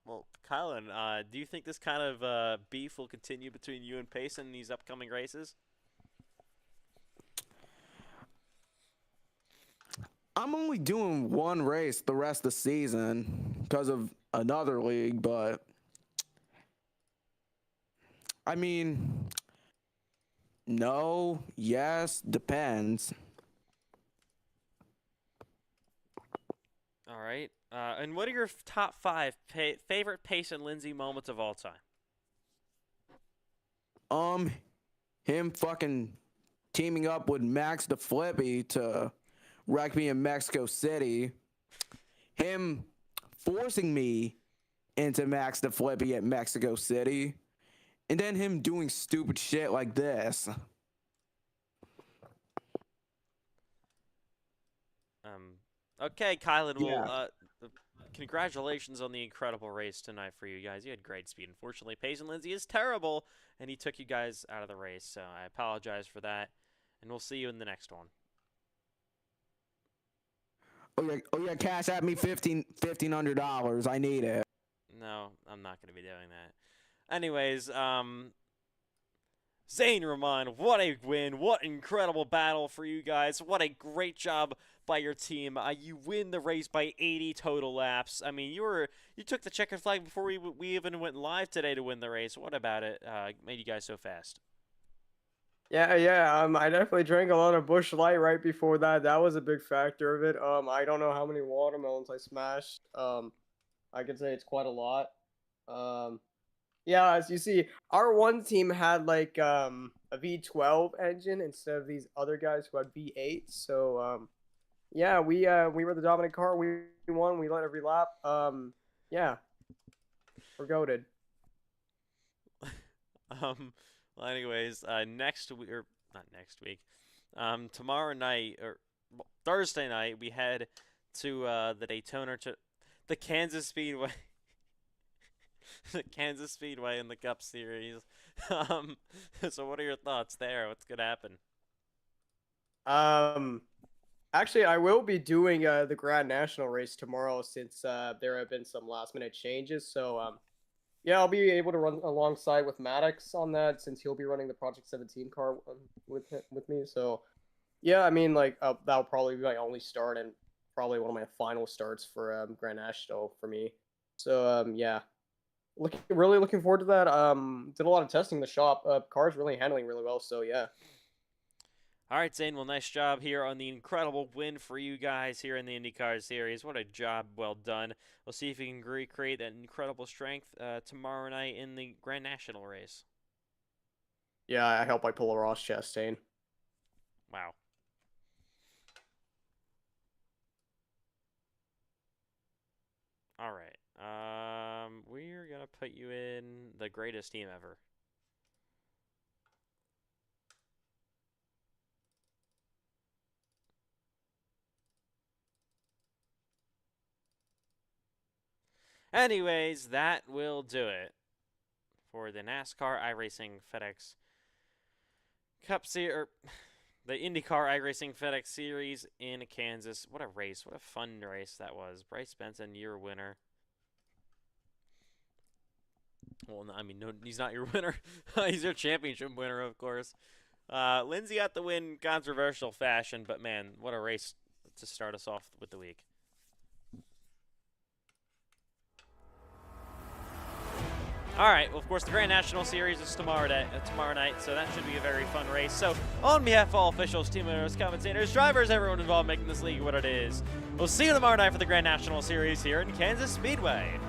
Well, Kylan, do you think this kind of beef will continue between you and Payson in these upcoming races? I'm only doing one race the rest of the season because of another league, but I mean, no, yes, depends. All right. And what are your top 5 favorite Payson Lindsay moments of all time? him fucking teaming up with Max the Flippy to wreck me in Mexico City, him forcing me into Max the Flippy at Mexico City, and then him doing stupid shit like this. Okay, Kylan, Yeah. well, congratulations on the incredible race tonight for you guys. You had great speed. Unfortunately, Payson Lindsay is terrible, and he took you guys out of the race, so I apologize for that, and we'll see you in the next one. Oh yeah, cash at me $1,500. I need it. No, I'm not going to be doing that. Anyways, Zane Rahman, what a win. What incredible battle for you guys. What a great job by your team. You win the race by 80 total laps. I mean, you took the checkered flag before we even went live today to win the race. What about it made you guys so fast? Yeah. I definitely drank a lot of Busch Light right before that. That was a big factor of it. I don't know how many watermelons I smashed. I could say it's quite a lot. Yeah, as you see, our one team had like a V12 engine instead of these other guys who had V8. So yeah, we were the dominant car. We won. We led every lap. Yeah, we're goated. Well, anyways, next week, or not next week, tomorrow night, or Thursday night, we head to the Daytona, the Kansas Speedway. The Kansas Speedway in the Cup Series. So what are your thoughts there? What's going to happen? Actually, I will be doing the Grand National race tomorrow since there have been some last-minute changes. So, yeah, I'll be able to run alongside with Maddox on that since he'll be running the Project 17 car with me. So, yeah, I mean, like, that'll probably be my only start and probably one of my final starts for Grand National for me. So, yeah. Really looking forward to that. Did a lot of testing in the shop. Car's really handling really well, so yeah. All right, Zane. Well, nice job here on the incredible win for you guys here in the IndyCar Series. What a job well done. We'll see if we can recreate that incredible strength tomorrow night in the Grand National race. Yeah, I hope I pull a Ross Chastain. Wow. All right. We're going to put you in the greatest team ever. Anyways, that will do it for the NASCAR iRacing FedEx Cup Series, the IndyCar iRacing FedEx Series in Kansas. What a race. What a fun race that was. Bryce Benson, your winner. Well, no, I mean, no, he's not your winner. He's your championship winner, of course. Lindsay got the win in controversial fashion, but man, what a race to start us off with the week. All right, well, of course, the Grand National Series is tomorrow night, so that should be a very fun race. So, on behalf of all officials, team owners, commentators, drivers, everyone involved making this league what it is, we'll see you tomorrow night for the Grand National Series here in Kansas Speedway.